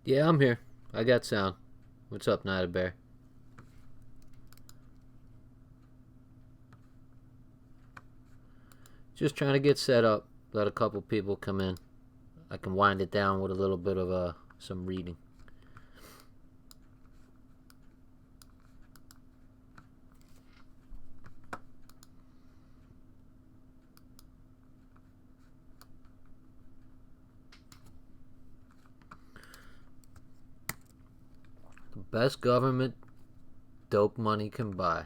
Yeah, I'm here. I got sound. What's up, Night of Bear? Just trying to get set up. Let a couple people come in. I can wind it down with a little bit of some reading. The best government dope money can buy.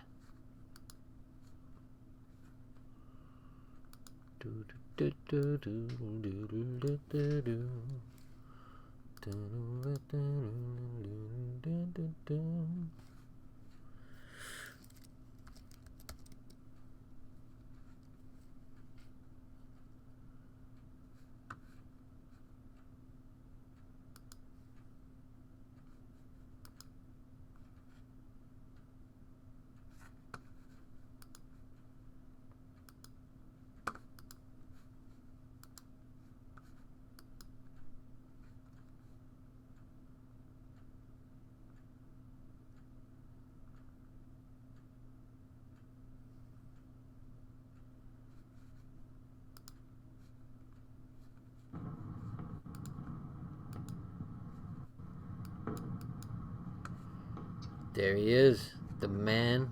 There he is, the man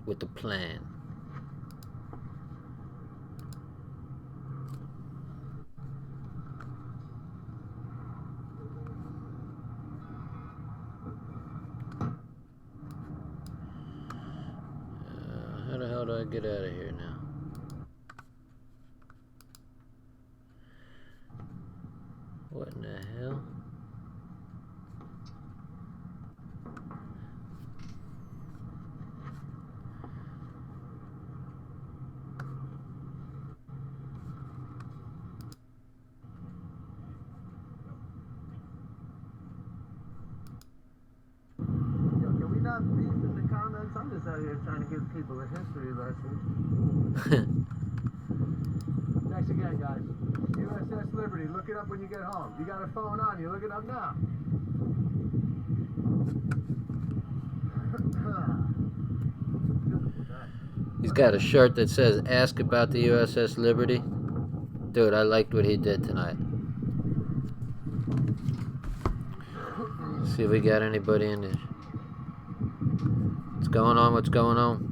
with the plan. How the hell do I get out of here now? What in the hell? Beef in the comments. I'm just out here trying to give people a history lesson. Next again, guys. USS Liberty. Look it up when you get home. You got a phone on you. Look it up now. He's got a shirt that says "Ask about the USS Liberty." Dude, I liked what he did tonight. See if we got anybody in there. What's going on? What's going on?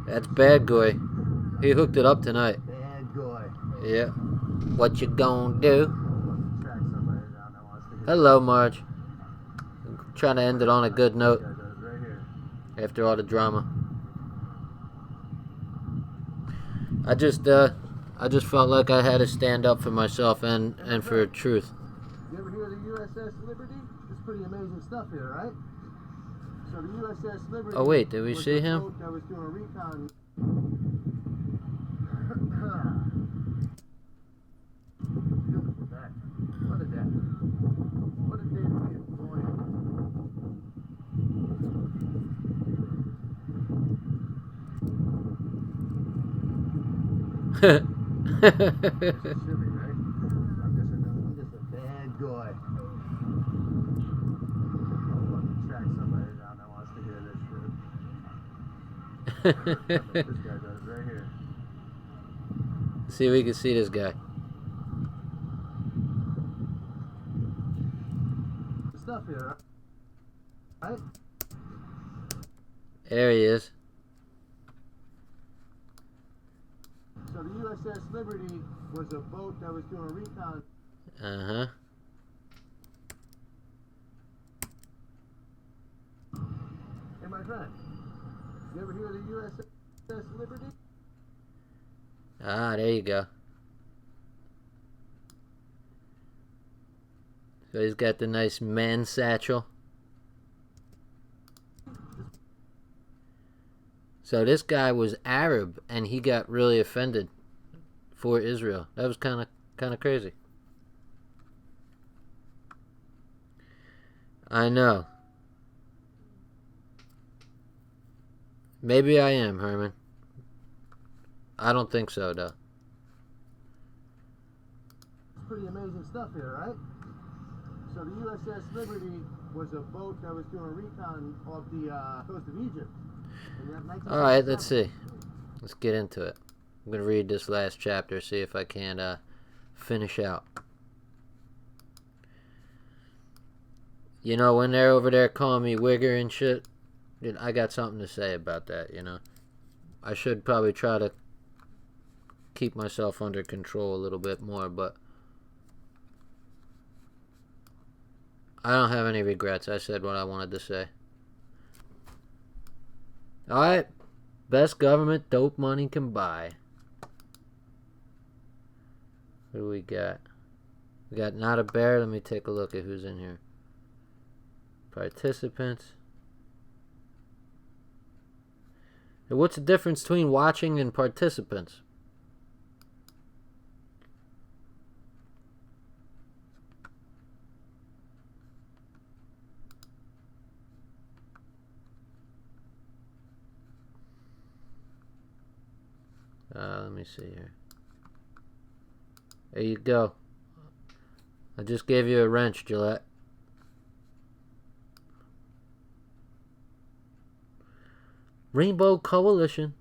That's Bad Guy. He hooked it up tonight. Bad Guy. Yeah. What you gonna do? Hello, Marge. I'm trying to end it on a good note after all the drama. I just felt like I had to stand up for myself and for truth. You ever hear of the USS Liberty? It's pretty amazing stuff here, right? So the USS Liberty. Oh wait, did we see him? That was doing a recon. What a day. What a day to be employed. Silly, right? I'm just a bad guy. I'll fucking track somebody down that wants to hear this shit. This guy does right here. See if we can see this guy. The stuff here, right? There he is. So the USS Liberty was a boat that was doing recon. Uh-huh. Hey, my friend, you ever hear of the USS Liberty? Ah, there you go. So he's got the nice man satchel. So this guy was Arab, and he got really offended for Israel. That was kind of crazy. I know. Maybe I am, Herman. I don't think so, though. pretty amazing stuff here, right? So the USS Liberty was a boat that was doing recon off the coast of Egypt. All right, let's see. Let's get into it. I'm going to read this last chapter, see if I can finish out. You know, when they're over there calling me wigger and shit, dude, I got something to say about that, you know. I should probably try to keep myself under control a little bit more, but I don't have any regrets. I said what I wanted to say. Alright. Best government dope money can buy. What do we got? We got Not a Bear. Let me take a look at who's in here. Participants. And what's the difference between watching and participants? Let me see here. There you go. I just gave you a wrench, Gillette. Rainbow Coalition.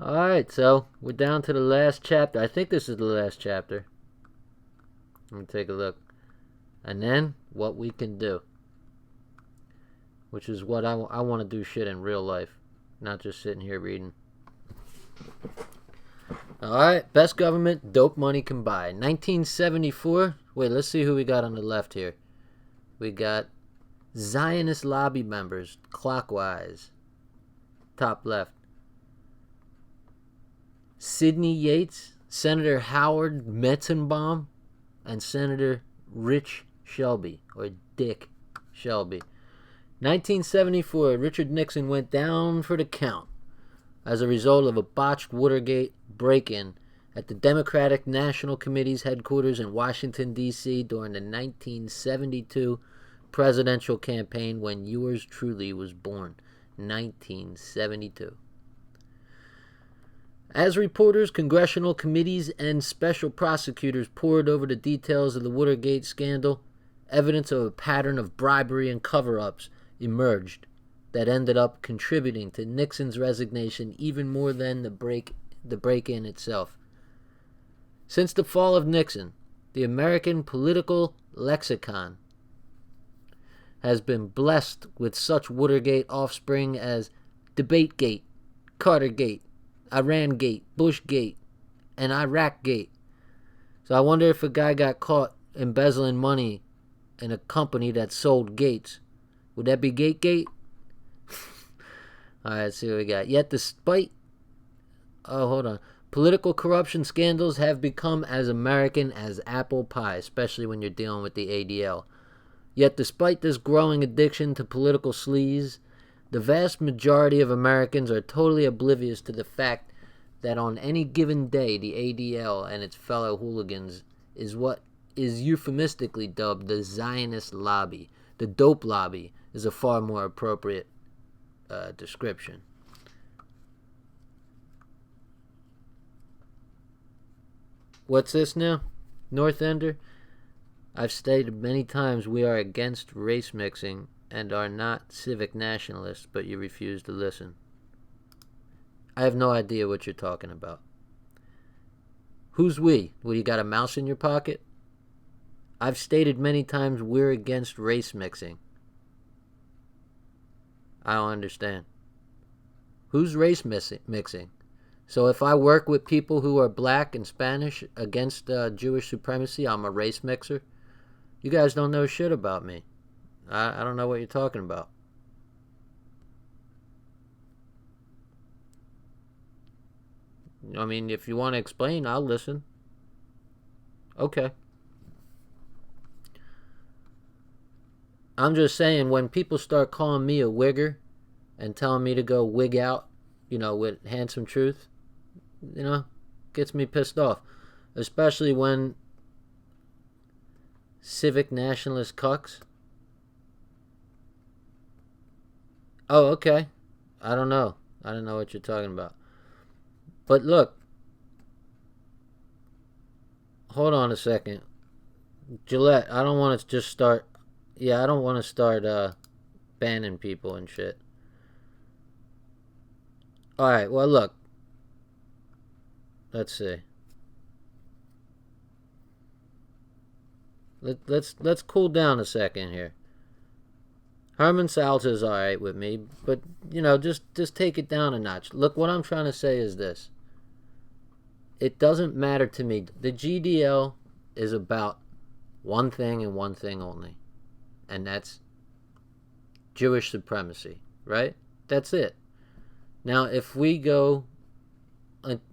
Alright, so we're down to the last chapter. I think this is the last chapter. Let me take a look. And then, what we can do. Which is what I want to do shit in real life. Not just sitting here reading. Alright, best government dope money can buy. 1974. Wait, let's see who we got on the left here. We got Zionist lobby members, clockwise. Top left. Sidney Yates, Senator Howard Metzenbaum, and Senator Rich Shelby, or Dick Shelby. 1974, Richard Nixon went down for the count as a result of a botched Watergate break-in at the Democratic National Committee's headquarters in Washington, D.C. during the 1972 presidential campaign when yours truly was born. 1972. As reporters, congressional committees, and special prosecutors pored over the details of the Watergate scandal, evidence of a pattern of bribery and cover-ups emerged that ended up contributing to Nixon's resignation even more than the break-in itself. Since the fall of Nixon, the American political lexicon has been blessed with such Watergate offspring as Debategate, Cartergate, Irangate, Bushgate, and Iraqgate. So I wonder if a guy got caught embezzling money in a company that sold gates. Would that be Gategate? Alright, let's see what we got. Yet despite... Oh, hold on. Political corruption scandals have become as American as apple pie, especially when you're dealing with the ADL. Yet despite this growing addiction to political sleaze, the vast majority of Americans are totally oblivious to the fact that on any given day, the ADL and its fellow hooligans is what is euphemistically dubbed the Zionist lobby. The dope lobby is a far more appropriate description. What's this now? North Ender? I've stated many times we are against race mixing and are not civic nationalists, but you refuse to listen. I have no idea what you're talking about. Who's we? Well, you got a mouse in your pocket? I've stated many times we're against race mixing. I don't understand. Who's race mixing? So if I work with people who are black and Spanish against Jewish supremacy, I'm a race mixer? You guys don't know shit about me. I don't know what you're talking about. I mean, if you want to explain, I'll listen. Okay. I'm just saying, when people start calling me a wigger and telling me to go wig out, with Handsome Truth, gets me pissed off. Especially when civic nationalist cucks. Oh, okay. I don't know. I don't know what you're talking about. But look, hold on a second. Gillette, I don't want to just start. Yeah, I don't want to start banning people and shit. Alright, well, look. Let's see. Let's cool down a second here. Herman Salz is alright with me, but just take it down a notch. Look, what I'm trying to say is this. It doesn't matter to me. The GDL is about one thing and one thing only, and that's Jewish supremacy, right? That's it. Now, if we go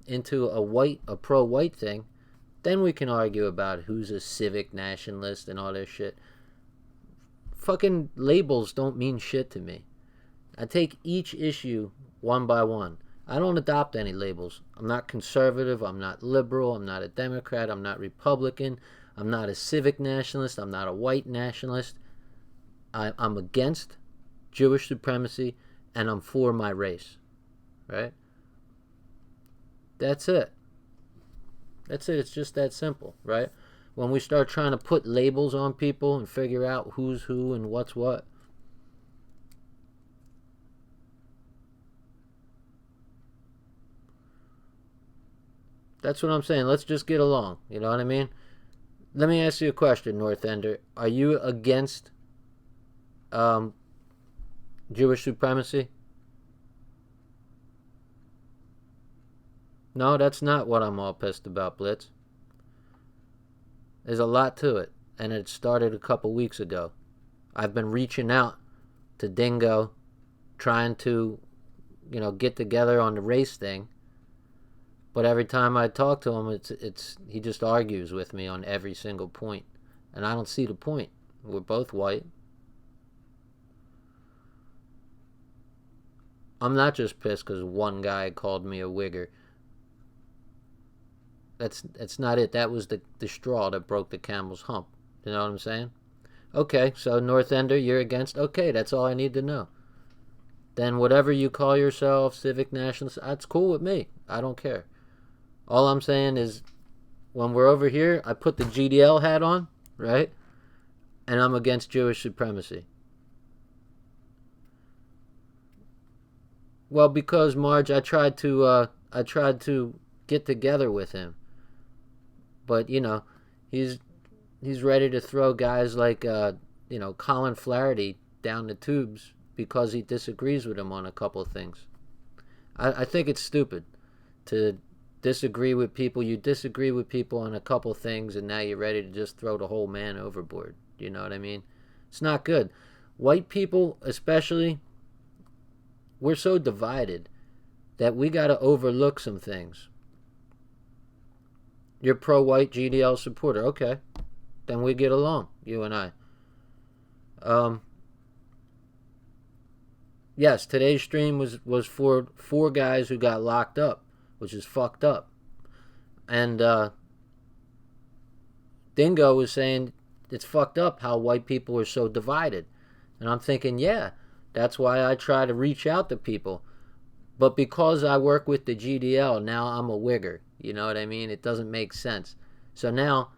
into a pro-white thing, then we can argue about who's a civic nationalist and all this shit. Fucking labels don't mean shit to me. I take each issue one by one. I don't adopt any labels. I'm not conservative. I'm not liberal. I'm not a Democrat. I'm not Republican. I'm not a civic nationalist. I'm not a white nationalist. I'm against Jewish supremacy, and I'm for my race. Right? That's it. That's it. It's just that simple, right? When we start trying to put labels on people and figure out who's who and what's what. That's what I'm saying. Let's just get along. You know what I mean? Let me ask you a question, North Ender. Are you against Jewish supremacy? No, that's not what I'm all pissed about, Blitz. There's a lot to it, and it started a couple weeks ago. I've been reaching out to Dingo, trying to, get together on the race thing. But every time I talk to him, he just argues with me on every single point, and I don't see the point. We're both white. I'm not just pissed because one guy called me a wigger. That's not it. That was the straw that broke the camel's hump. You know what I'm saying? Okay, so North Ender, you're against. Okay, that's all I need to know. Then whatever you call yourself, civic nationalist, that's cool with me. I don't care. All I'm saying is, when we're over here, I put the GDL hat on, right? And I'm against Jewish supremacy. Well, because Marge, I tried to get together with him. But he's ready to throw guys like Colin Flaherty down the tubes because he disagrees with him on a couple of things. I think it's stupid to disagree with people. You disagree with people on a couple of things, and now you're ready to just throw the whole man overboard. You know what I mean? It's not good. White people, especially, we're so divided that we got to overlook some things. You're pro-white GDL supporter. Okay. Then we get along, you and I. Yes, today's stream was for 4 guys who got locked up, which is fucked up. And Dingo was saying it's fucked up how white people are so divided. And I'm thinking, yeah, that's why I try to reach out to people. But because I work with the GDL, now I'm a wigger. You know what I mean? It doesn't make sense. So now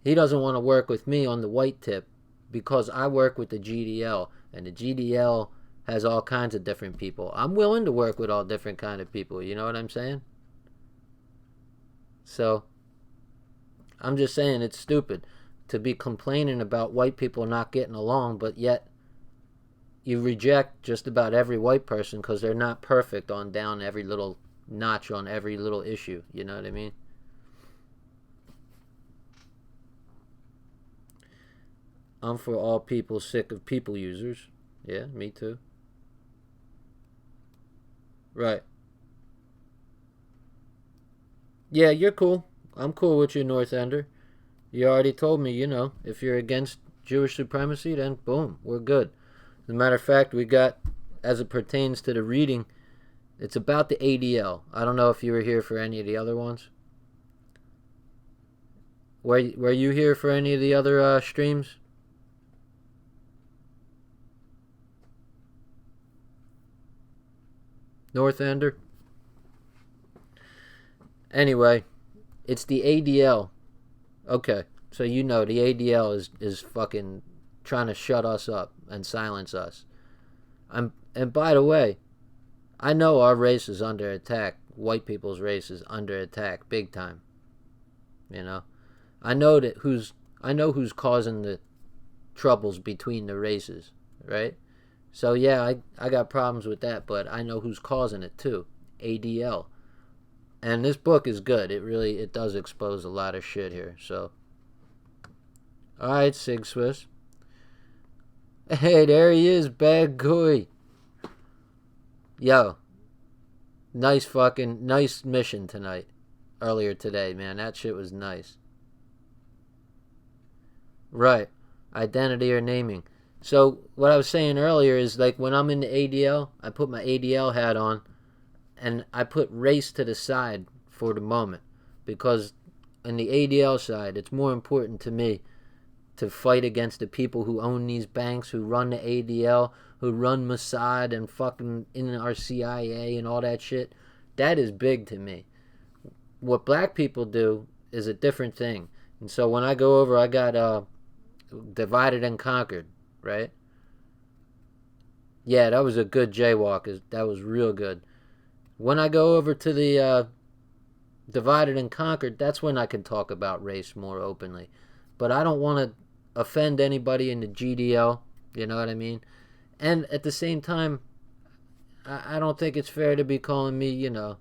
he doesn't want to work with me on the white tip because I work with the GDL. And the GDL has all kinds of different people. I'm willing to work with all different kind of people. You know what I'm saying? So I'm just saying it's stupid to be complaining about white people not getting along, but yet you reject just about every white person because they're not perfect on down every little notch on every little issue. You know what I mean? I'm for all people sick of people users. Yeah, me too. Right. Yeah, you're cool. I'm cool with you, North Ender. You already told me, if you're against Jewish supremacy, then boom, we're good. As a matter of fact, we got, as it pertains to the reading, it's about the ADL. I don't know if you were here for any of the other ones. Were you here for any of the other streams? North Ender. Anyway, it's the ADL. Okay, so you know the ADL is fucking trying to shut us up and silence us. And by the way, I know our race is under attack. White people's race is under attack, big time. You know, I know who's causing the troubles between the races, right? So yeah, I got problems with that, but I know who's causing it too. ADL. And this book is good. It does expose a lot of shit here. So, all right, Sig Swiss. Hey, there he is, bad guy. Yo, nice mission tonight. Earlier today, man, that shit was nice. Right, identity or naming. So what I was saying earlier is like when I'm in the ADL, I put my ADL hat on, and I put race to the side for the moment, because in the ADL side, it's more important to me to fight against the people who own these banks, who run the ADL, who run Mossad and fucking in our CIA and all that shit. That is big to me. What black people do is a different thing. And so when I go over, I got Divided and Conquered, right? Yeah, that was a good jaywalk. That was real good. When I go over to the Divided and Conquered, that's when I can talk about race more openly. But I don't want to offend anybody in the GDL, you know what I mean? And at the same time, I don't think it's fair to be calling me, a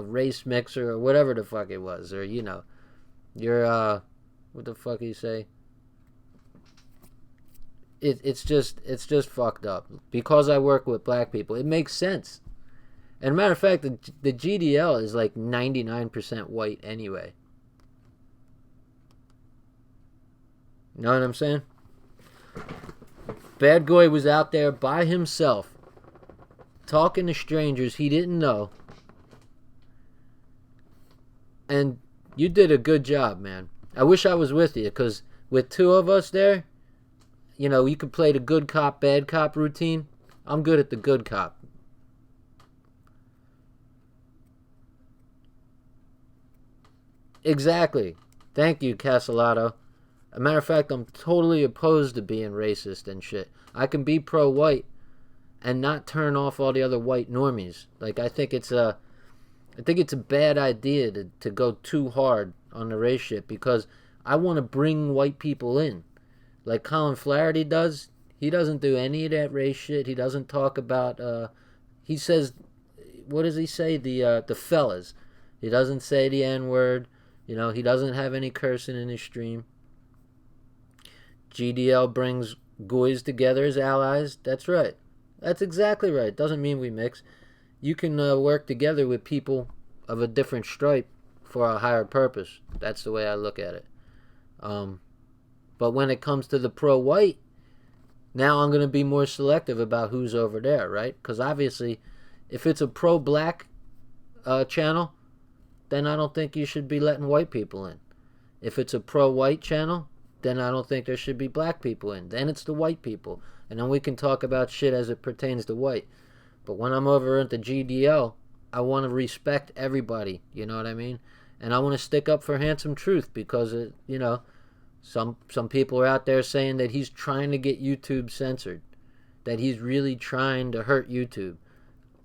race mixer or whatever the fuck it was, or you're what the fuck you say? It's just fucked up. Because I work with black people, it makes sense. And matter of fact, the GDL is like 99% white anyway. You know what I'm saying? Bad Guy was out there by himself, talking to strangers he didn't know. And you did a good job, man. I wish I was with you, because with two of us there, you could play the good cop, bad cop routine. I'm good at the good cop. Exactly. Thank you, Casalato. As a matter of fact, I'm totally opposed to being racist and shit. I can be pro-white and not turn off all the other white normies. Like, I think it's a bad idea to go too hard on the race shit, because I want to bring white people in. Like Colin Flaherty does. He doesn't do any of that race shit. He doesn't talk about, he says, what does he say? The fellas. He doesn't say the N-word. He doesn't have any cursing in his stream. GDL brings guys together as allies. That's right. That's exactly right. Doesn't mean we mix. You can work together with people of a different stripe for a higher purpose. That's the way I look at it. But when it comes to the pro-white, now I'm going to be more selective about who's over there, right? Because obviously, if it's a pro-black channel, then I don't think you should be letting white people in. If it's a pro-white channel, then I don't think there should be black people in. Then it's the white people. And then we can talk about shit as it pertains to white. But when I'm over at the GDL, I want to respect everybody. You know what I mean? And I want to stick up for Handsome Truth, because, some people are out there saying that he's trying to get YouTube censored. That he's really trying to hurt YouTube.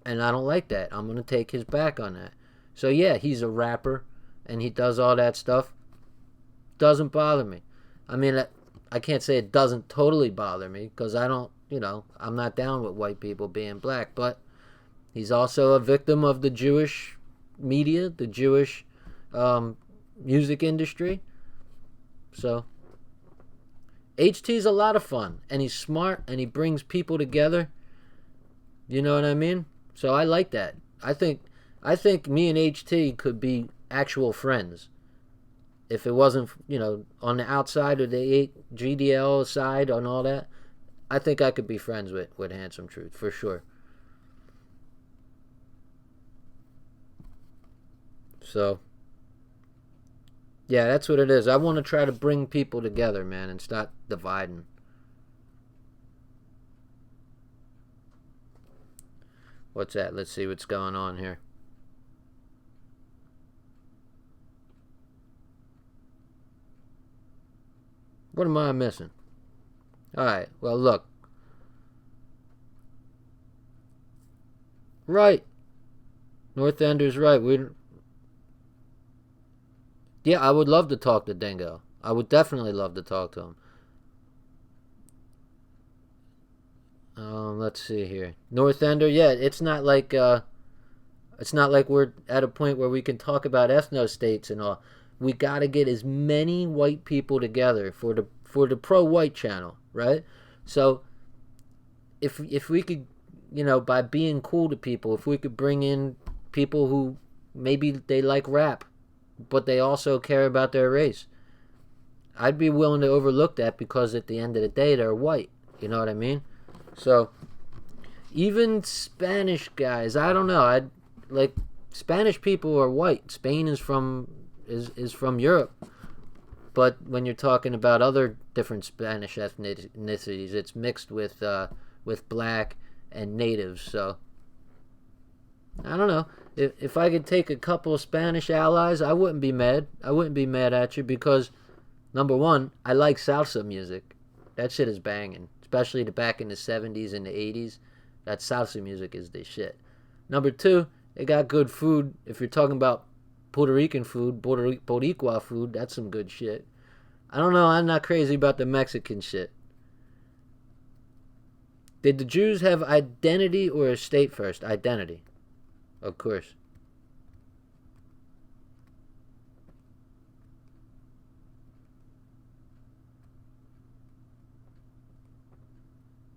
And I don't like that. I'm going to take his back on that. So yeah, he's a rapper and he does all that stuff. Doesn't bother me. I mean, I can't say it doesn't totally bother me, because I don't, I'm not down with white people being black. But he's also a victim of the Jewish media, the Jewish music industry. So HT's a lot of fun, and he's smart, and he brings people together. You know what I mean? So I like that. I think me and HT could be actual friends. If it wasn't, on the outside of the GDL side and all that, I think I could be friends with Handsome Truth, for sure. So, yeah, that's what it is. I want to try to bring people together, man, and stop dividing. What's that? Let's see what's going on here. What am I missing? Alright, well, look. Right. North Ender's right. Yeah, I would love to talk to Dingo. I would definitely love to talk to him. Let's see here. North Ender, yeah, it's not like we're at a point where we can talk about ethno states and all. We got to get as many white people together for the pro-white channel, right? So if we could, by being cool to people, if we could bring in people who maybe they like rap, but they also care about their race, I'd be willing to overlook that because at the end of the day, they're white. You know what I mean? So even Spanish guys, I don't know. I'd like Spanish people are white. Spain is from Europe. But when you're talking about other different Spanish ethnicities, it's mixed with black and natives. So I don't know. If I could take a couple of Spanish allies, I wouldn't be mad. I wouldn't be mad at you because, number one, I like salsa music. That shit is banging. Especially back in the 70s and the 80s. That salsa music is the shit. Number two, they got good food. If you're talking about Puerto Rican food, Boricua food, that's some good shit. I don't know. I'm not crazy about the Mexican shit. Did the Jews have identity or a state first? Identity. Of course.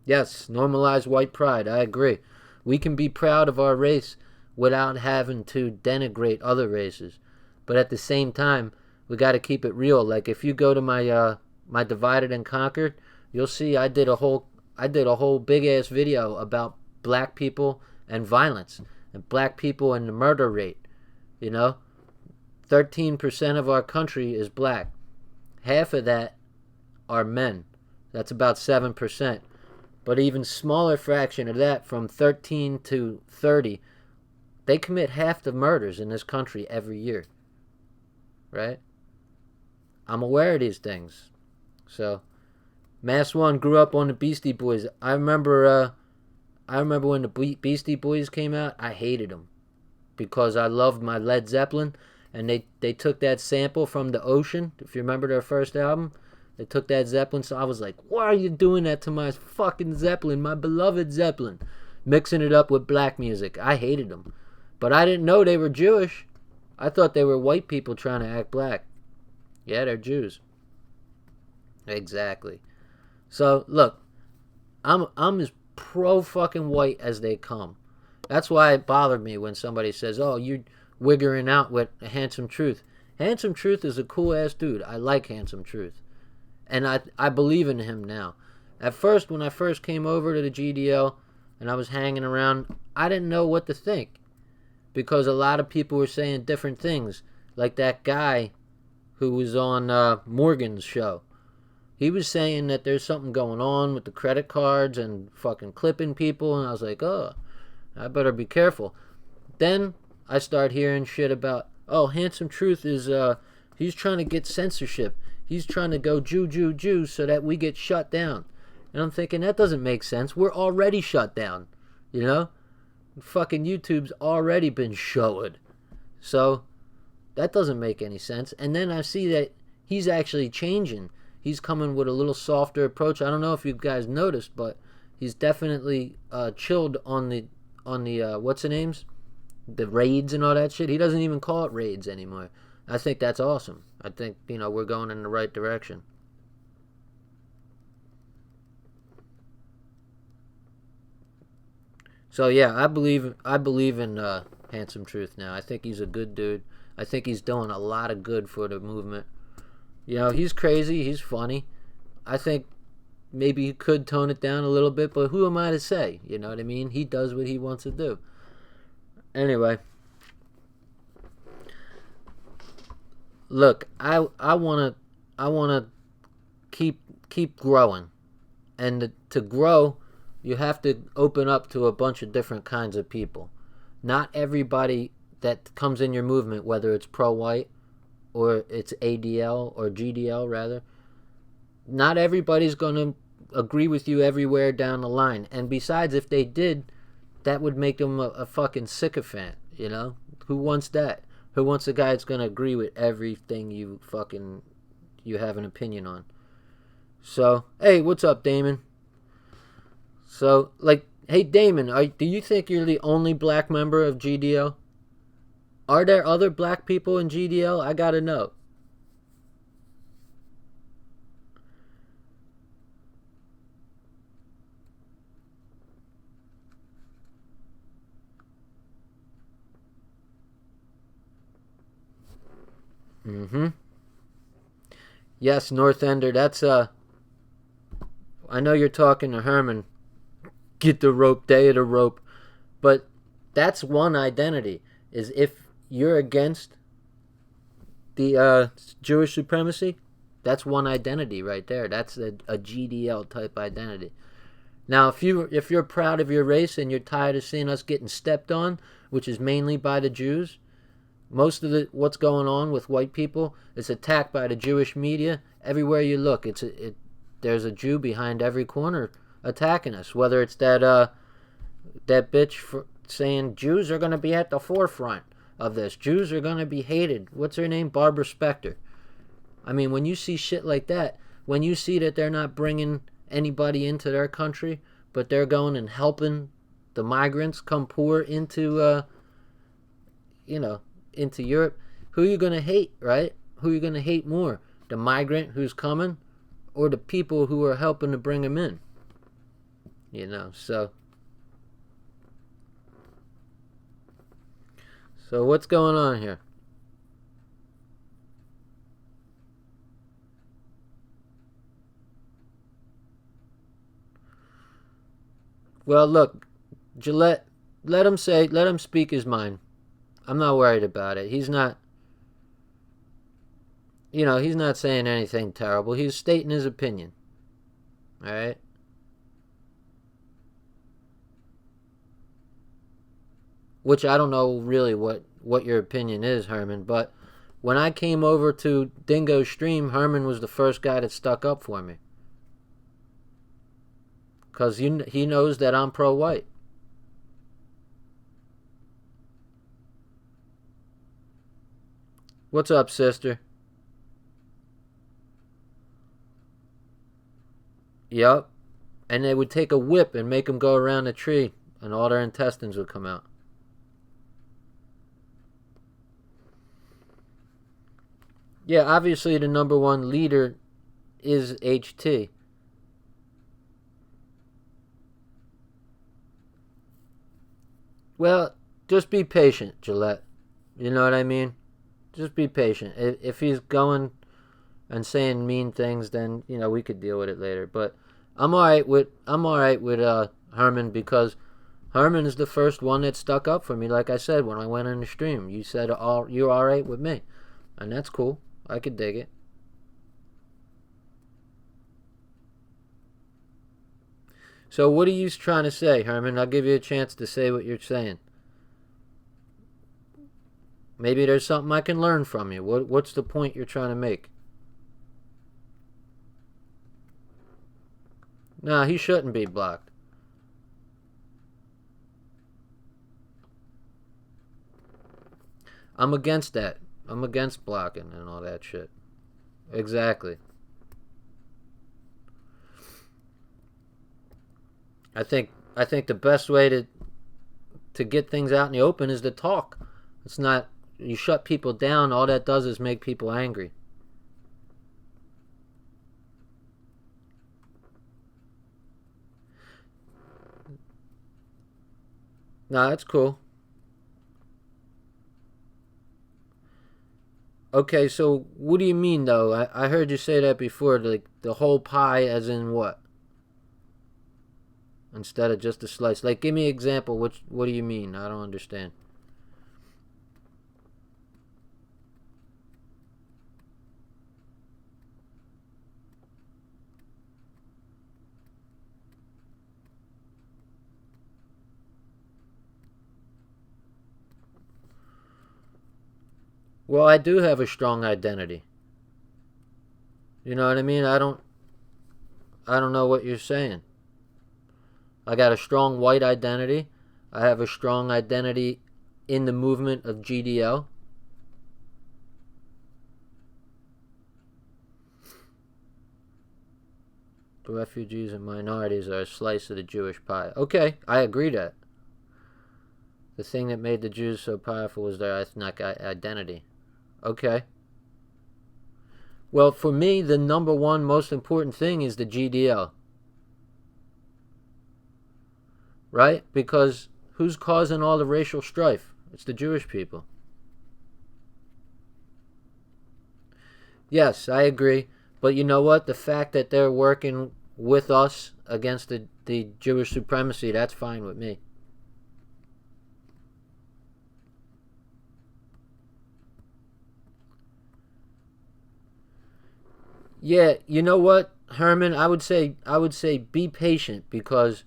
Yes, normalize white pride. I agree. We can be proud of our race without having to denigrate other races. But at the same time, we got to keep it real. Like if you go to my Divided and Conquered, you'll see I did a whole big ass video about black people and violence and black people and the murder rate. 13% of our country is black. Half of that are men. That's about 7%. But even smaller fraction of that, from 13 to 30, they commit half the murders in this country every year. Right? I'm aware of these things. So, Mass One grew up on the Beastie Boys. I remember when the Beastie Boys came out, I hated them. Because I loved my Led Zeppelin. And they took that sample from The Ocean, if you remember their first album. They took that Zeppelin, so I was like, why are you doing that to my fucking Zeppelin, my beloved Zeppelin? Mixing it up with black music. I hated them. But I didn't know they were Jewish. I thought they were white people trying to act black. Yeah, they're Jews. Exactly. So, look, I'm as pro-fucking white as they come. That's why it bothered me when somebody says, oh, you're wiggering out with Handsome Truth. Handsome Truth is a cool-ass dude. I like Handsome Truth. And I believe in him now. At first, when I first came over to the GDL and I was hanging around, I didn't know what to think. Because a lot of people were saying different things. Like that guy who was on Morgan's show. He was saying that there's something going on with the credit cards and fucking clipping people. And I was like, oh, I better be careful. Then I start hearing shit about, oh, Handsome Truth is, he's trying to get censorship. He's trying to go Jew so that we get shut down. And I'm thinking, that doesn't make sense. We're already shut down. Fucking YouTube's already been showed. So, that doesn't make any sense. And then I see that he's actually changing. He's coming with a little softer approach. I don't know if you guys noticed, but he's definitely chilled on the what's the names? The raids and all that shit. He doesn't even call it raids anymore. I think that's awesome. I think, we're going in the right direction. So yeah, I believe in Handsome Truth now. I think he's a good dude. I think he's doing a lot of good for the movement. He's crazy, he's funny. I think maybe he could tone it down a little bit, but who am I to say? You know what I mean? He does what he wants to do. Anyway, look, I wanna keep growing, and to grow, You have to open up to a bunch of different kinds of people. Not everybody that comes in your movement, whether it's pro-white or it's ADL or GDL rather, not everybody's going to agree with you everywhere down the line. And besides, if they did, that would make them a fucking sycophant, you know? Who wants that? Who wants a guy that's going to agree with everything you have an opinion on? So, hey, what's up, Damon? So, like, hey, Damon, do you think you're the only black member of GDL? Are there other black people in GDL? I gotta know. Mm-hmm. Yes, North Ender, that's, I know you're talking to Herman. Get the rope, day of the rope. But that's one identity, is if you're against the Jewish supremacy, that's one identity right there. That's a GDL type identity. Now, if you're proud of your race and you're tired of seeing us getting stepped on, which is mainly by the Jews, most of what's going on with white people is attacked by the Jewish media. Everywhere you look, there's a Jew behind every corner attacking us. Whether it's that bitch saying Jews are going to be at the forefront of this. Jews are going to be hated. What's her name? Barbara Specter. I mean, when you see shit like that, when you see that they're not bringing anybody into their country, but they're going and helping the migrants come pour into, into Europe, who are you going to hate, right? Who are you going to hate more? The migrant who's coming or the people who are helping to bring them in? So what's going on here? Well, look, Gillette, let him speak his mind. I'm not worried about it. He's not saying anything terrible. He's stating his opinion. All right? Which I don't know really what your opinion is, Herman, but when I came over to Dingo's stream, Herman was the first guy that stuck up for me. Because he knows that I'm pro-white. What's up, sister? Yup. And they would take a whip and make them go around the tree, and all their intestines would come out. Yeah, obviously the number one leader is HT. Well, just be patient, Gillette. You know what I mean? Just be patient. If he's going and saying mean things, then we could deal with it later. But I'm all right with Herman, because Herman is the first one that stuck up for me. Like I said when I went on the stream, you said you're all right with me, and that's cool. I could dig it. So what are you trying to say, Herman? I'll give you a chance to say what you're saying. Maybe there's something I can learn from you. What's the point you're trying to make? Nah, he shouldn't be blocked. I'm against that. I'm against blocking and all that shit. Exactly. I think the best way to get things out in the open is to talk. It's not, you shut people down, all that does is make people angry. Nah, that's cool. Okay, so what do you mean though? I heard you say that before, like the whole pie as in what? Instead of just a slice. Like, give me an example. What do you mean? I don't understand. Well, I do have a strong identity. You know what I mean? I don't know what you're saying. I got a strong white identity. I have a strong identity in the movement of GDL. The refugees and minorities are a slice of the Jewish pie. Okay, I agree that. The thing that made the Jews so powerful was their ethnic identity. Okay. Well, for me, the number one most important thing is the GDL. Right? Because who's causing all the racial strife? It's the Jewish people. Yes, I agree. But you know what? The fact that they're working with us against the Jewish supremacy, that's fine with me. Yeah, you know what, Herman? I would say be patient, because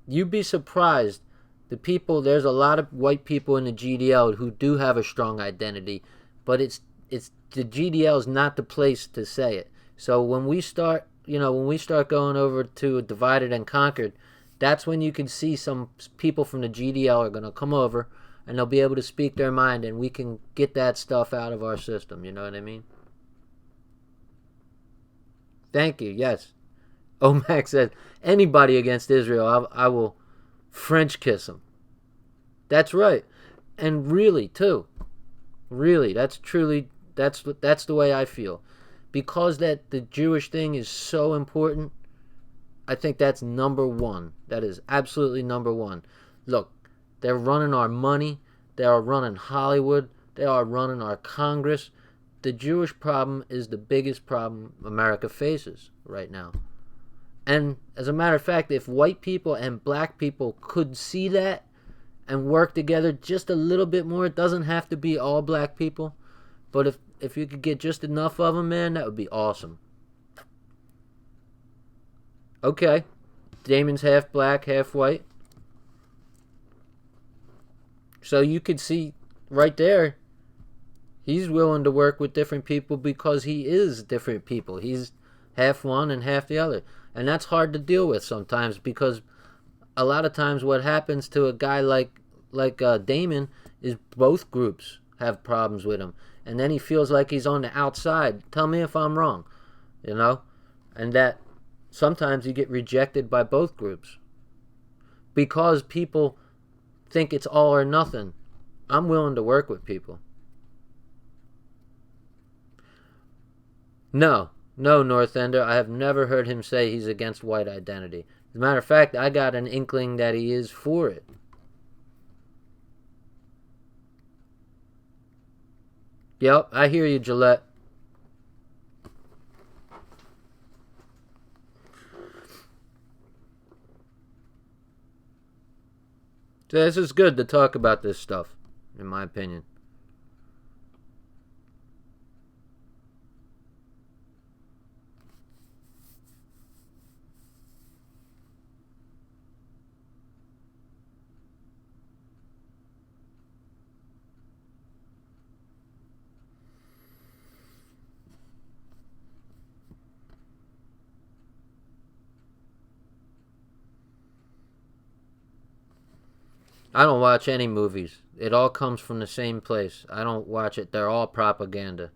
you'd be surprised. There's a lot of white people in the GDL who do have a strong identity, but it's the GDL is not the place to say it. So when we start going over to Divided and Conquered, that's when you can see some people from the GDL are going to come over, and they'll be able to speak their mind, and we can get that stuff out of our system. You know what I mean? Thank you. Yes. Omac says, anybody against Israel, I will French kiss them. That's right. And really, too. Really, that's the way I feel. Because that the Jewish thing is so important, I think that's number one. That is absolutely number one. Look, they're running our money. They are running Hollywood. They are running our Congress. The Jewish problem is the biggest problem America faces right now. And as a matter of fact, if white people and black people could see that and work together just a little bit more, it doesn't have to be all black people. But if you could get just enough of them, man, that would be awesome. Okay. Damon's half black, half white. So you could see right there, he's willing to work with different people because he is different people. He's half one and half the other. And that's hard to deal with sometimes, because a lot of times what happens to a guy like Damon is both groups have problems with him. And then he feels like he's on the outside. Tell me if I'm wrong, you know? And that sometimes you get rejected by both groups because people think it's all or nothing. I'm willing to work with people. No, Northender. I have never heard him say he's against white identity. As a matter of fact, I got an inkling that he is for it. Yep, I hear you, Gillette. So this is good to talk about this stuff, in my opinion. I don't watch any movies. It all comes from the same place. I don't watch it. They're all propaganda.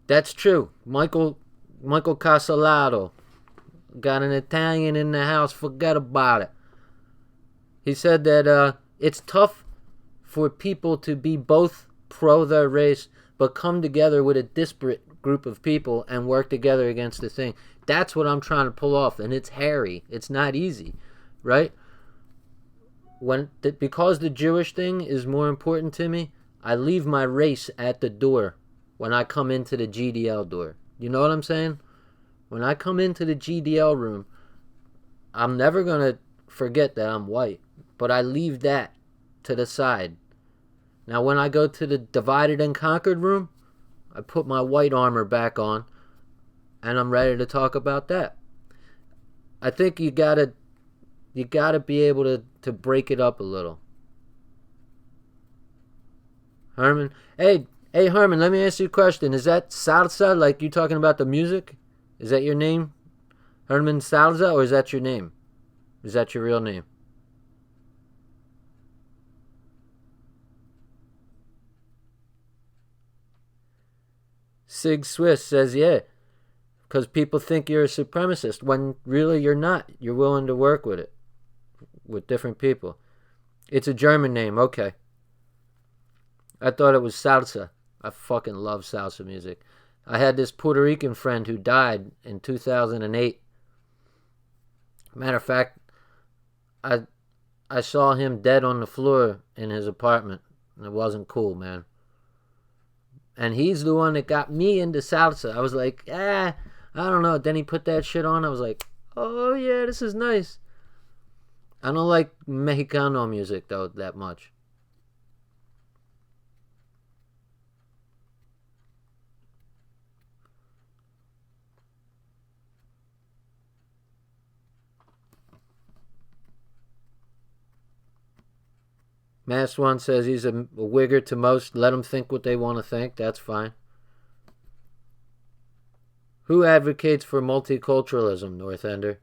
That's true. Michael Casalado got an Italian in the house. Forget about it. He said that it's tough for people to be both pro their race but come together with a disparate group of people and work together against the thing. That's what I'm trying to pull off, and it's hairy. It's not easy, right? Because the Jewish thing is more important to me, I leave my race at the door when I come into the GDL door. You know what I'm saying? When I come into the GDL room, I'm never going to forget that I'm white, but I leave that to the side. Now, when I go to the Divided and Conquered room, I put my white armor back on, and I'm ready to talk about that. I think you gotta be able to break it up a little. Herman, hey Herman, let me ask you a question. Is that salsa, like you talking about the music? Is that your name, Herman Salsa, or is that your name? Is that your real name? Sig Swiss says, yeah, because people think you're a supremacist when really you're not. You're willing to work with it, with different people. It's a German name, okay. I thought it was salsa. I fucking love salsa music. I had this Puerto Rican friend who died in 2008. Matter of fact, I saw him dead on the floor in his apartment. It wasn't cool, man. And he's the one that got me into salsa. I was like, I don't know. Then he put that shit on. I was like, oh yeah, this is nice. I don't like Mexicano music, though, that much. Mass One says he's a wigger to most. Let them think what they want to think. That's fine. Who advocates for multiculturalism, Northender?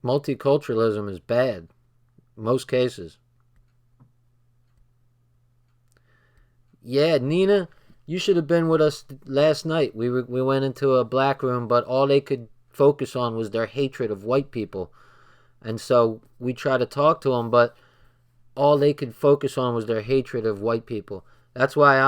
Multiculturalism is bad. Most cases. Yeah, Nina, you should have been with us last night. We went into a black room, but all they could focus on was their hatred of white people. And so we tried to talk to them, but all they could focus on was their hatred of white people. That's why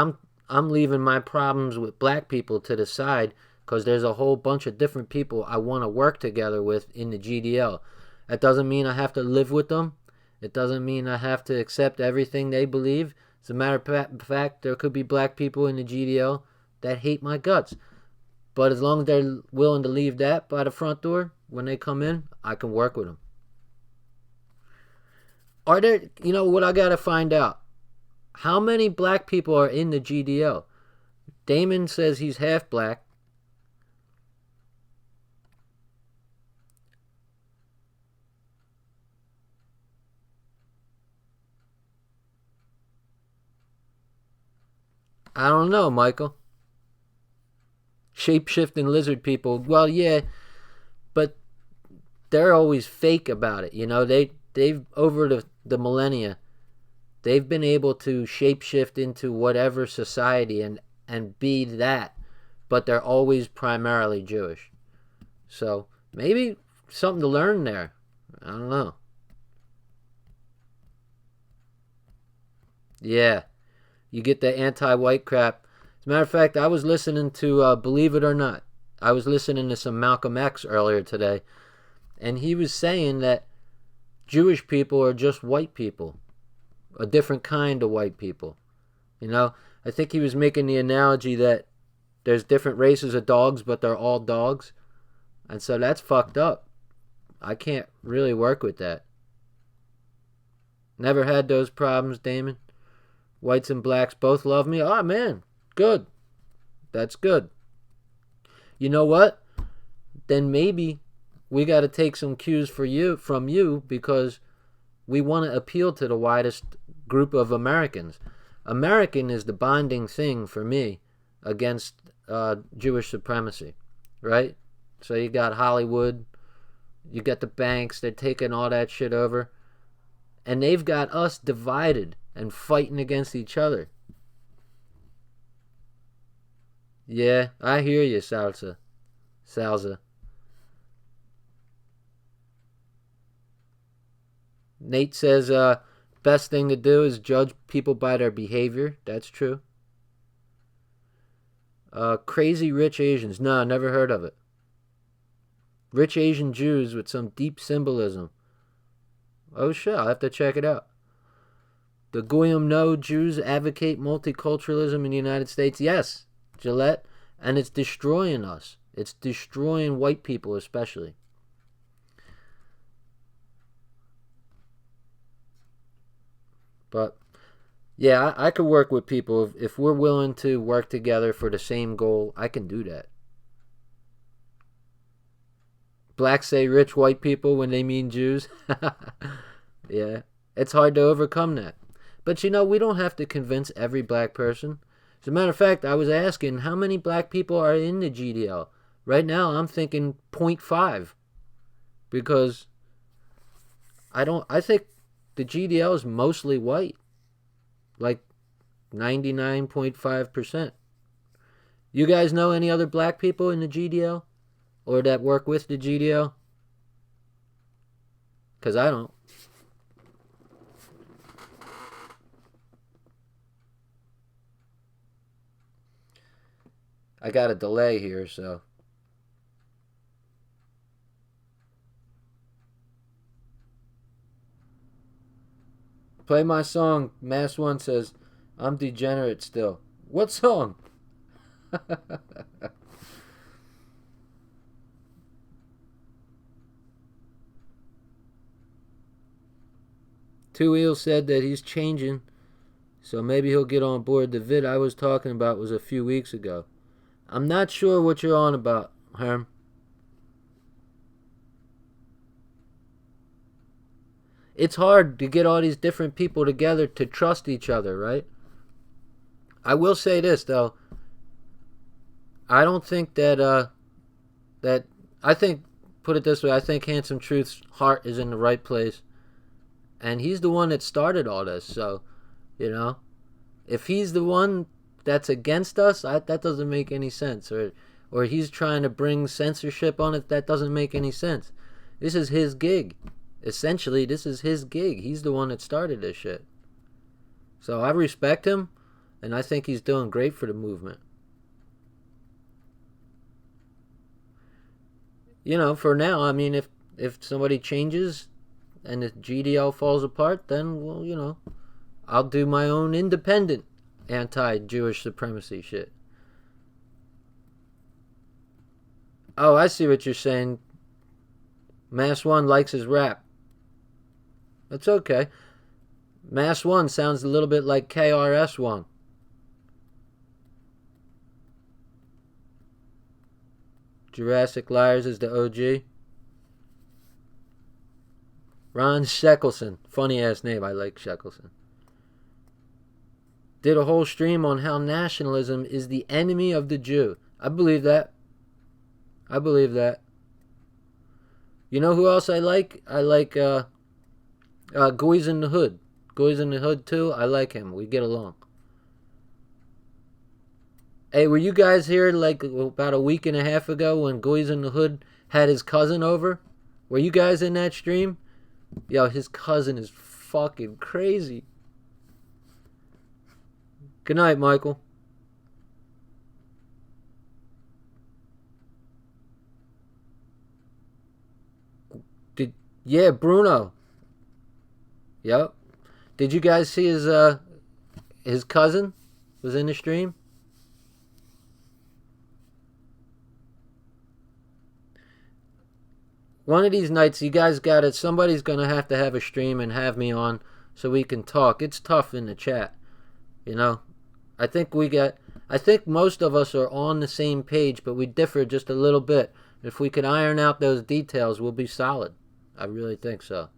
I'm leaving my problems with black people to the side, because there's a whole bunch of different people I want to work together with in the GDL. That doesn't mean I have to live with them. It doesn't mean I have to accept everything they believe. As a matter of fact, there could be black people in the GDL that hate my guts. But as long as they're willing to leave that by the front door when they come in, I can work with them. Are there, you know what I got to find out? How many black people are in the GDL? Damon says he's half black. I don't know, Michael. Shape-shifting lizard people. Well, yeah, but they're always fake about it. You know, they've over the millennia, they've been able to shapeshift into whatever society and be that, but they're always primarily Jewish. So maybe something to learn there. I don't know. Yeah. You get the anti-white crap. As a matter of fact, I was listening to, believe it or not, I was listening to some Malcolm X earlier today, and he was saying that Jewish people are just white people, a different kind of white people. You know, I think he was making the analogy that there's different races of dogs, but they're all dogs, and so that's fucked up. I can't really work with that. Never had those problems, Damon. Whites and blacks both love me. Oh, man. Good. That's good. You know what? Then maybe we got to take some cues from you because we want to appeal to the widest group of Americans. American is the bonding thing for me against Jewish supremacy, right? So you got Hollywood, you got the banks, they're taking all that shit over, and they've got us divided and fighting against each other. Yeah, I hear you, Salsa. Nate says, best thing to do is judge people by their behavior. That's true. Crazy Rich Asians. No, never heard of it. Rich Asian Jews with some deep symbolism. Oh shit, I'll have to check it out. The Goyim No Jews advocate multiculturalism in the United States. Yes, Gillette. And it's destroying us. It's destroying white people especially. But yeah, I could work with people if we're willing to work together for the same goal. I can do that. Blacks say rich white people when they mean Jews. Yeah, it's hard to overcome that. But we don't have to convince every black person. As a matter of fact, I was asking how many black people are in the GDL. Right now, I'm thinking zero point 0.5 because I think the GDL is mostly white, like 99.5%. You guys know any other black people in the GDL or that work with the GDL? Because I don't. I got a delay here, so. Play my song. Mass One says, I'm degenerate still. What song? Two Wheels said that he's changing, so maybe he'll get on board. The vid I was talking about was a few weeks ago. I'm not sure what you're on about, Herm. It's hard to get all these different people together to trust each other, right? I will say this though. I don't think that I think put it this way, I think Handsome Truth's heart is in the right place. And he's the one that started all this, so, if he's the one that's against us, that doesn't make any sense. Or he's trying to bring censorship on it, that doesn't make any sense. This is his gig. Essentially, this is his gig. He's the one that started this shit. So I respect him, and I think he's doing great for the movement. For now, I mean, if somebody changes and the GDL falls apart, then, well, I'll do my own independent anti-Jewish supremacy shit. Oh, I see what you're saying. Mass One likes his rap. That's okay. Mass One sounds a little bit like KRS-One. Jurassic Liars is the OG. Ron Sheckelson. Funny ass name. I like Sheckelson. Did a whole stream on how nationalism is the enemy of the Jew. I believe that. I believe that. You know who else I like? I like Goys in the Hood. Goys in the Hood too. I like him. We get along. Hey, were you guys here like about a week and a half ago when Goys in the Hood had his cousin over? Were you guys in that stream? Yo, his cousin is fucking crazy. Good night, Michael. Yeah, Bruno. Yep. Did you guys see his cousin was in the stream? One of these nights, you guys got it. Somebody's gonna have to have a stream and have me on so we can talk. It's tough in the chat, I think most of us are on the same page, but we differ just a little bit. If we can iron out those details, we'll be solid. I really think so.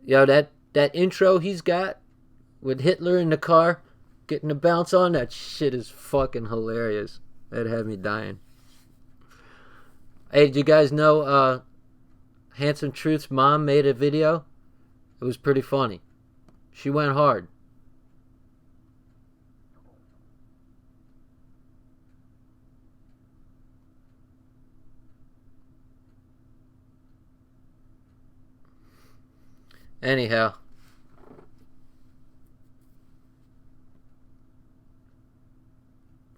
That intro he's got with Hitler in the car getting the bounce on, that shit is fucking hilarious. That had me dying. Hey, did you guys know Handsome Truth's mom made a video? It was pretty funny. She went hard. Anyhow.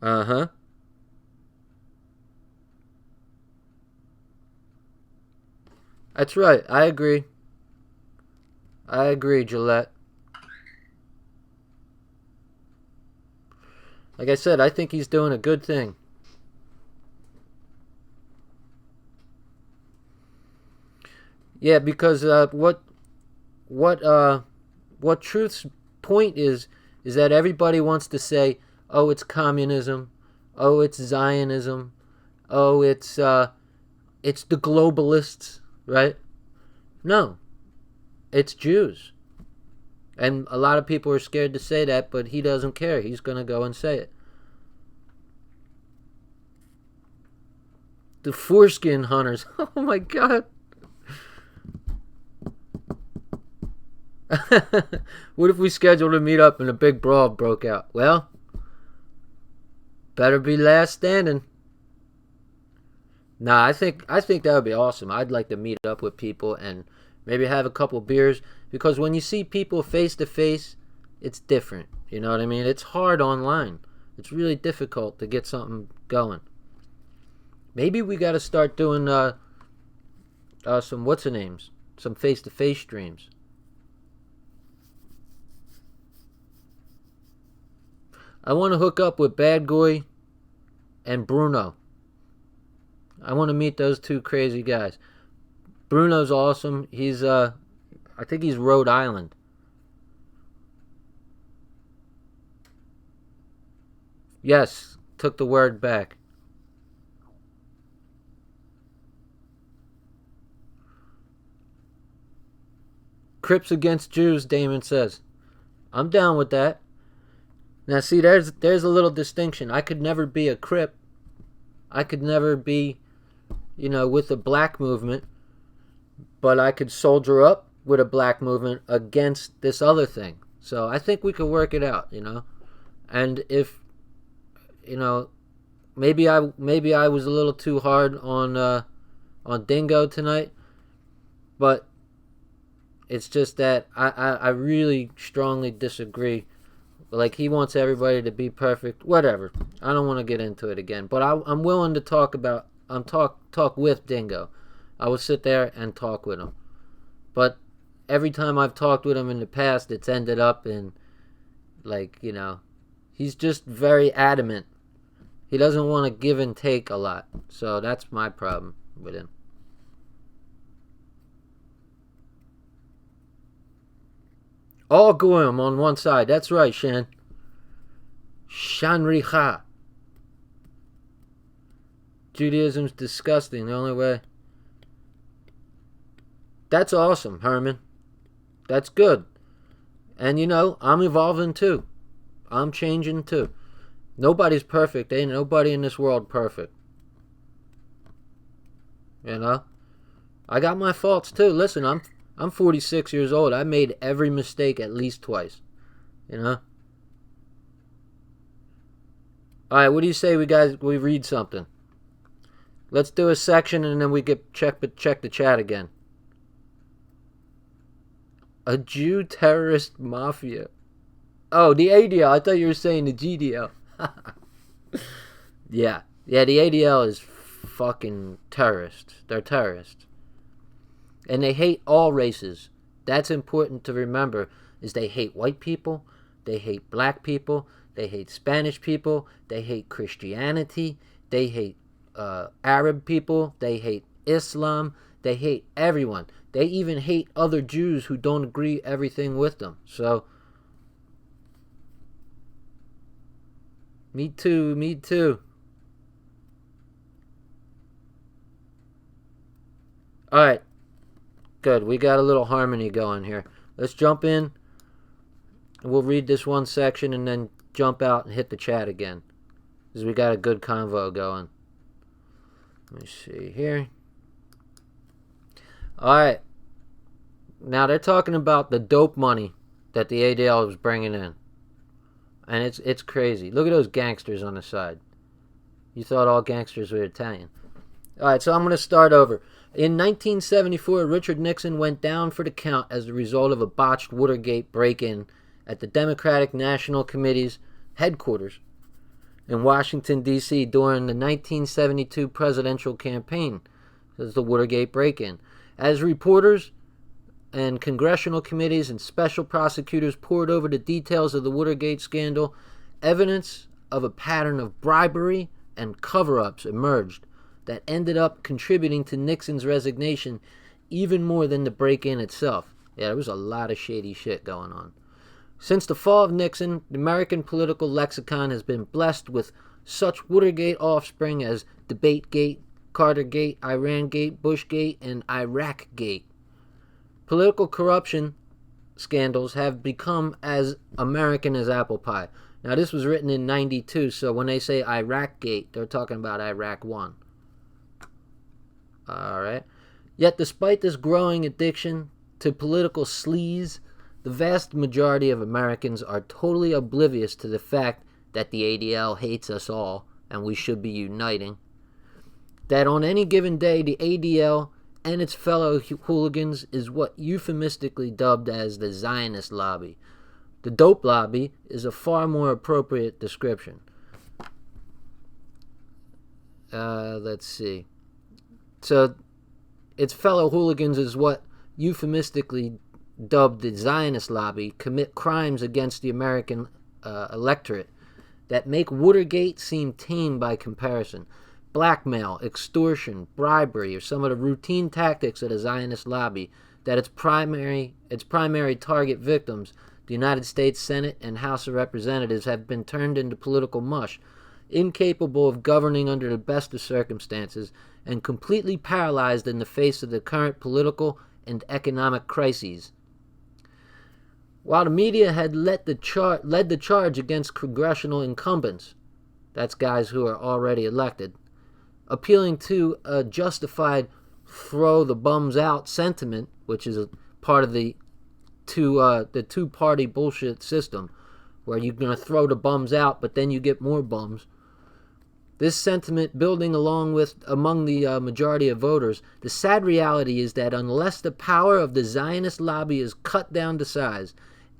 Uh-huh. That's right. I agree. I agree, Gillette. Like I said, I think he's doing a good thing. Yeah, because what what truth's point is that everybody wants to say, oh, it's communism, oh, it's Zionism, oh, it's the globalists, right? No, it's Jews. And a lot of people are scared to say that, but he doesn't care. He's going to go and say it. The foreskin hunters. Oh my God. What if we scheduled a meetup and a big brawl broke out? Well, better be last standing. Nah, I think that would be awesome. I'd like to meet up with people and maybe have a couple beers, because when you see people face to face, it's different. You know what I mean? It's hard online. It's really difficult to get something going. Maybe we got to start doing some what's-the-names, some face-to-face streams. I want to hook up with Bad Guy and Bruno. I want to meet those two crazy guys. Bruno's awesome. He's I think he's Rhode Island. Yes, took the word back. Crips against Jews, Damon says. I'm down with that. Now see, there's a little distinction. I could never be a Crip. I could never be, with the black movement, but I could soldier up with a black movement against this other thing. So I think we could work it out, And if, maybe I was a little too hard on Dingo tonight, but it's just that I really strongly disagree. Like, he wants everybody to be perfect. Whatever. I don't want to get into it again. But I'm willing to talk with Dingo. I will sit there and talk with him. But every time I've talked with him in the past, it's ended up in, he's just very adamant. He doesn't want to give and take a lot. So that's my problem with him. All Goyim on one side. That's right, Shan. Shanricha. Judaism's disgusting. The only way. That's awesome, Herman. That's good. And I'm evolving too. I'm changing too. Nobody's perfect. Ain't nobody in this world perfect. I got my faults too. Listen, I'm 46 years old. I made every mistake at least twice. Alright, what do you say we read something? Let's do a section and then we check the chat again. A Jew terrorist mafia. Oh, the ADL. I thought you were saying the GDL. Yeah, the ADL is fucking terrorists. They're terrorists. And they hate all races. That's important to remember, is they hate white people, they hate black people, they hate Spanish people, they hate Christianity, they hate Arab people, they hate Islam, they hate everyone. They even hate other Jews who don't agree everything with them. So, me too. Alright. Good. We got a little harmony going here. Let's jump in. We'll read this one section and then jump out and hit the chat again, because we got a good convo going. Let me see here. Alright. Now they're talking about the dope money that the ADL was bringing in. And it's crazy. Look at those gangsters on the side. You thought all gangsters were Italian. Alright, so I'm going to start over. In 1974, Richard Nixon went down for the count as a result of a botched Watergate break-in at the Democratic National Committee's headquarters in Washington, D.C. during the 1972 presidential campaign. That's the Watergate break-in. As reporters and congressional committees and special prosecutors poured over the details of the Watergate scandal, evidence of a pattern of bribery and cover-ups emerged that ended up contributing to Nixon's resignation even more than the break-in itself. Yeah, there was a lot of shady shit going on. Since the fall of Nixon, the American political lexicon has been blessed with such Watergate offspring as Debategate, Cartergate, Irangate, Bushgate, and Iraqgate. Political corruption scandals have become as American as apple pie. Now, this was written in 92, so when they say Iraqgate, they're talking about Iraq 1. Alright. Yet, despite this growing addiction to political sleaze, the vast majority of Americans are totally oblivious to the fact that the ADL hates us all and we should be uniting. That on any given day, the ADL and its fellow hooligans is what euphemistically dubbed as the Zionist lobby. The dope lobby is a far more appropriate description. Let's see. So, its fellow hooligans is what euphemistically dubbed the Zionist lobby commit crimes against the American electorate that make Watergate seem tame by comparison. Blackmail, extortion, bribery are some of the routine tactics of the Zionist lobby that its primary target victims, the United States Senate and House of Representatives, have been turned into political mush, incapable of governing under the best of circumstances, and completely paralyzed in the face of the current political and economic crises. While the media had led the charge against congressional incumbents, that's guys who are already elected, appealing to a justified throw the bums out sentiment, which is a part of the two-party bullshit system, where you're going to throw the bums out, but then you get more bums. This sentiment building among the majority of voters, the sad reality is that unless the power of the Zionist lobby is cut down to size,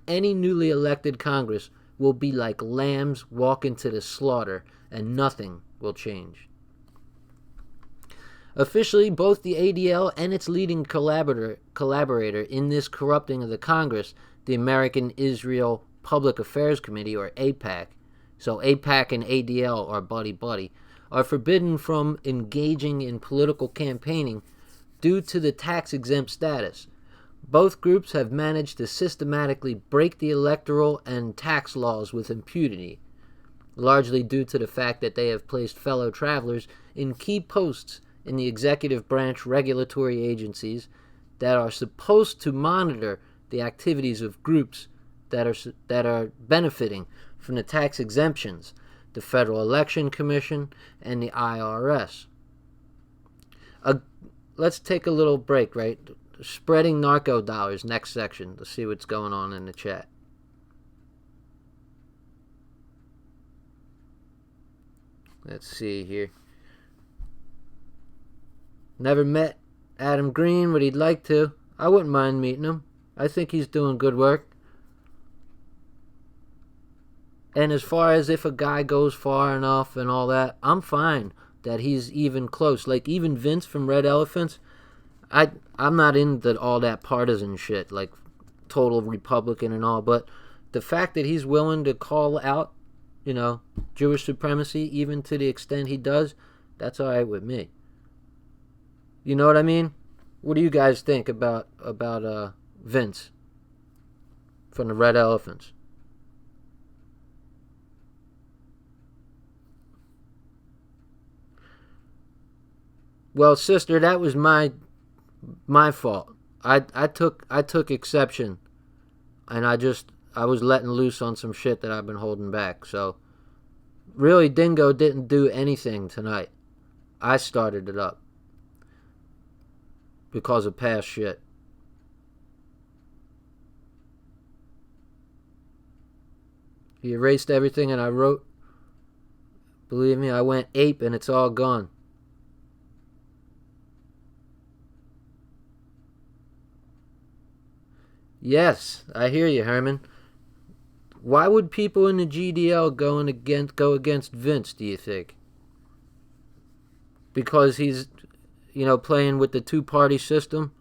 any newly elected Congress will be like lambs walking to the slaughter, and nothing will change. Officially, both the ADL and its leading collaborator in this corrupting of the Congress, the American Israel Public Affairs Committee, or AIPAC, so AIPAC and ADL are buddy-buddy, are forbidden from engaging in political campaigning due to the tax-exempt status. Both groups have managed to systematically break the electoral and tax laws with impunity, largely due to the fact that they have placed fellow travelers in key posts in the executive branch regulatory agencies that are supposed to monitor the activities of groups that are benefiting from the tax exemptions, the Federal Election Commission and the IRS. Let's take a little break, right? Spreading narco dollars, next section. Let's see what's going on in the chat. Let's see here. Never met Adam Green, but he'd like to. I wouldn't mind meeting him. I think he's doing good work. And as far as if a guy goes far enough and all that, I'm fine that he's even close. Like even Vince from Red Elephants, I'm not into all that partisan shit, like total Republican and all, but the fact that he's willing to call out, Jewish supremacy, even to the extent he does, that's all right with me. You know what I mean? What do you guys think about Vince from the Red Elephants? Well, sister, that was my fault. I took exception, and I was letting loose on some shit that I've been holding back. So, really, Dingo didn't do anything tonight. I started it up because of past shit. He erased everything, and I wrote. Believe me, I went ape, and it's all gone. Yes, I hear you, Herman. Why would people in the GDL go against Vince, do you think? Because he's, playing with the two-party system?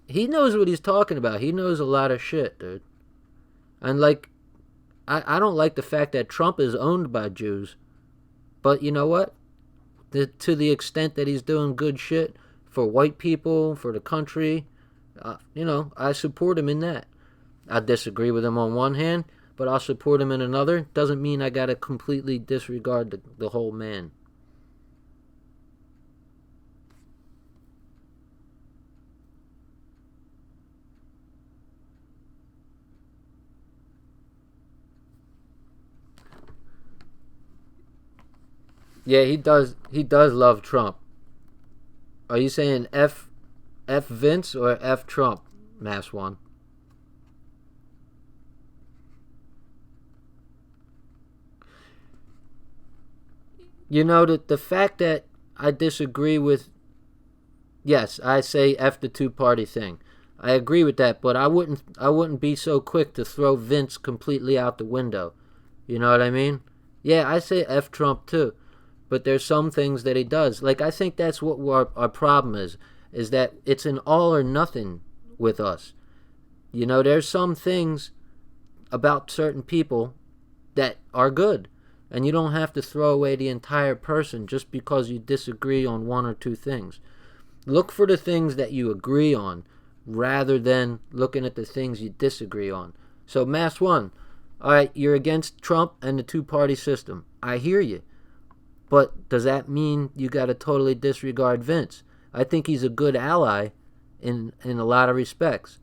He knows what he's talking about. He knows a lot of shit, dude. And, I don't like the fact that Trump is owned by Jews. But you know what? To the extent that he's doing good shit for white people, for the country, I support him in that. I disagree with him on one hand, but I'll support him in another. Doesn't mean I gotta completely disregard the whole man. Yeah, he does. He does love Trump. Are you saying F Vince or F Trump, Mass One? The fact that I disagree with, yes, I say F the two party thing. I agree with that, but I wouldn't be so quick to throw Vince completely out the window. You know what I mean? Yeah, I say F Trump too. But there's some things that he does. Like, I think that's what our problem is that it's an all or nothing with us. There's some things about certain people that are good. And you don't have to throw away the entire person just because you disagree on one or two things. Look for the things that you agree on rather than looking at the things you disagree on. So, Mass One, all right, you're against Trump and the two party system. I hear you. But does that mean you got to totally disregard Vince? I think he's a good ally in a lot of respects.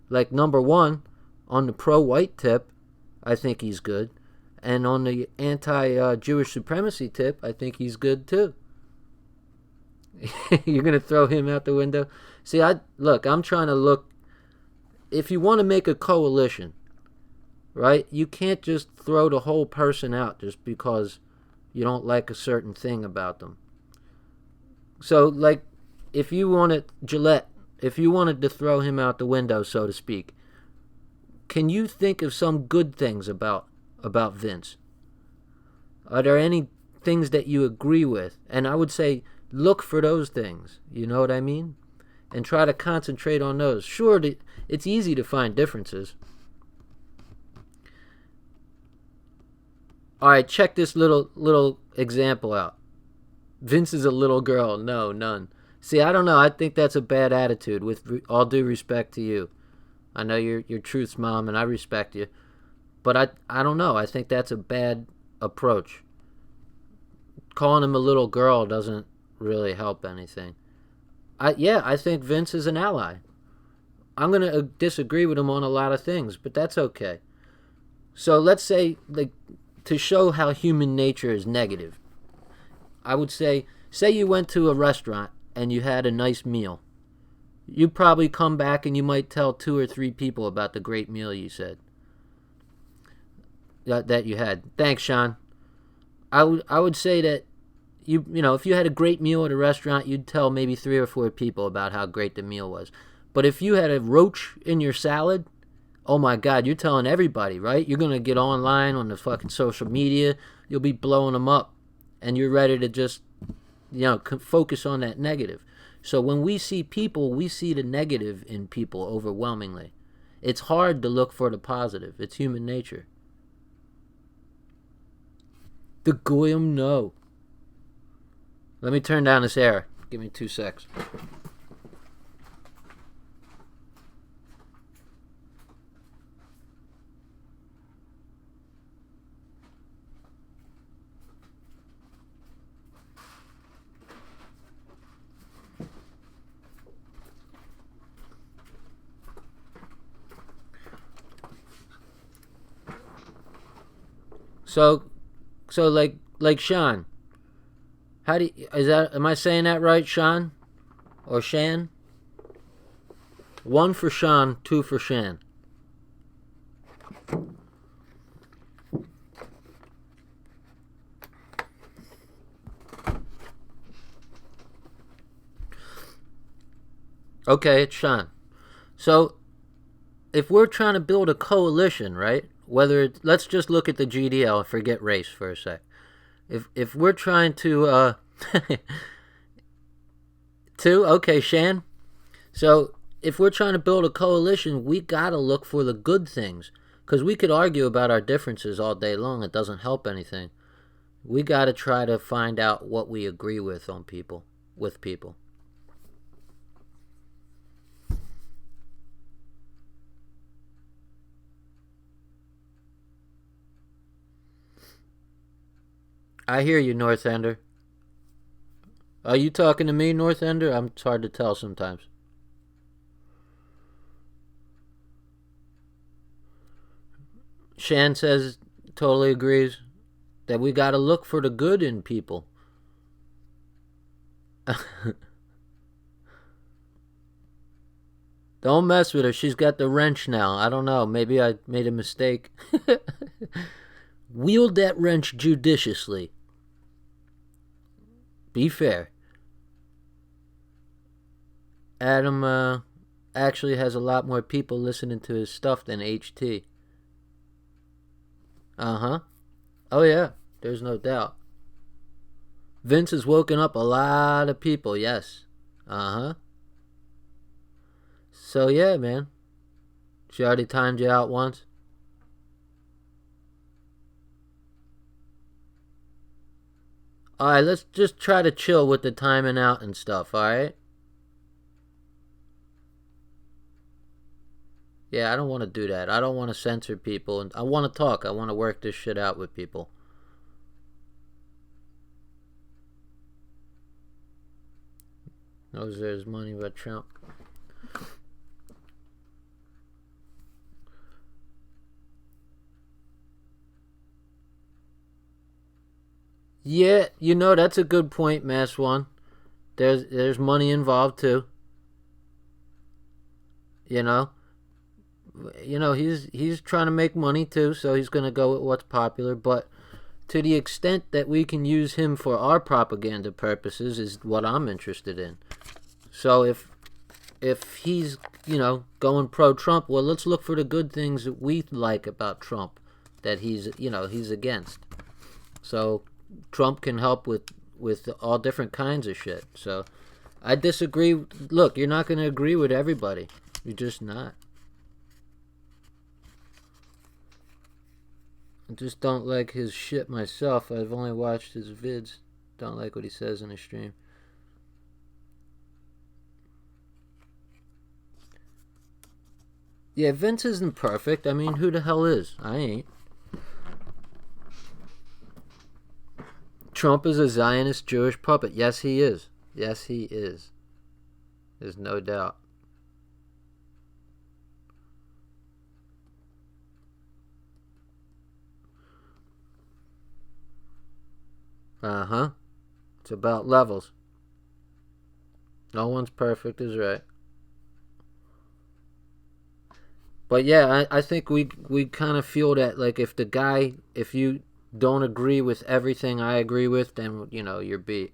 Like, number one, on the pro-white tip, I think he's good. And on the anti-Jewish supremacy tip, I think he's good too. You're going to throw him out the window? See, I'm trying to look. If you want to make a coalition, right, you can't just throw the whole person out just because you don't like a certain thing about them. So, like, if you wanted to throw him out the window, so to speak, can you think of some good things about Vince? Are there any things that you agree with? And I would say look for those things. You know what I mean? And try to concentrate on those. Sure, it's easy to find differences. All right, check this little example out. Vince is a little girl. No, none. See, I don't know. I think that's a bad attitude. With all due respect to you, I know you're Truth's mom, and I respect you. But I don't know. I think that's a bad approach. Calling him a little girl doesn't really help anything. I think Vince is an ally. I'm going to disagree with him on a lot of things, but that's okay. So let's say, like, to show how human nature is negative, I would say you went to a restaurant and you had a nice meal. You probably come back and you might tell 2 or 3 people about the great meal you said that you had. Thanks, Sean. I would say that if you had a great meal at a restaurant, you'd tell maybe 3 or 4 people about how great the meal was. But if you had a roach in your salad, oh my God, you're telling everybody, right? You're going to get online on the fucking social media. You'll be blowing them up. And you're ready to just, focus on that negative. So when we see people, we see the negative in people overwhelmingly. It's hard to look for the positive. It's human nature. The goyim no. Let me turn down this air. Give me 2 secs. So like Sean. Am I saying that right, Sean? Or Shan? 1 for Sean, 2 for Shan. Okay, it's Sean. So, if we're trying to build a coalition, right? Let's just look at the GDL and forget race for a sec. If we're trying to okay, Shan. So if we're trying to build a coalition, we gotta look for the good things, because we could argue about our differences all day long. It doesn't help anything. We gotta try to find out what we agree with. With people. I hear you, North Ender. Are you talking to me, North Ender? It's hard to tell sometimes. Shan says, totally agrees, that we gotta look for the good in people. Don't mess with her. She's got the wrench now. I don't know. Maybe I made a mistake. Wield that wrench judiciously. Be fair. Adam actually has a lot more people listening to his stuff than HT. Uh-huh. Oh, yeah. There's no doubt. Vince has woken up a lot of people, yes. Uh-huh. So, yeah, man. She already timed you out once. Alright, let's just try to chill with the timing out and stuff, alright? Yeah, I don't want to do that. I don't want to censor people. And I want to talk. I want to work this shit out with people. Knows there's money about Trump. Yeah, that's a good point, Mass One. There's money involved too. You know, he's trying to make money too, so he's gonna go with what's popular. But to the extent that we can use him for our propaganda purposes is what I'm interested in. So if he's going pro-Trump, well, let's look for the good things that we like about Trump that he's against. So Trump can help with all different kinds of shit. So I disagree. Look, you're not going to agree with everybody. You're just not. I just don't like his shit myself. I've only watched his vids. Don't like what he says in his stream. Yeah, Vince isn't perfect. I mean, who the hell is? I ain't. Trump is a Zionist Jewish puppet. Yes, he is. Yes, he is. There's no doubt. Uh-huh. It's about levels. No one's perfect is right. But yeah, I think we kind of feel that, like, if you don't agree with everything I agree with, then you're beat.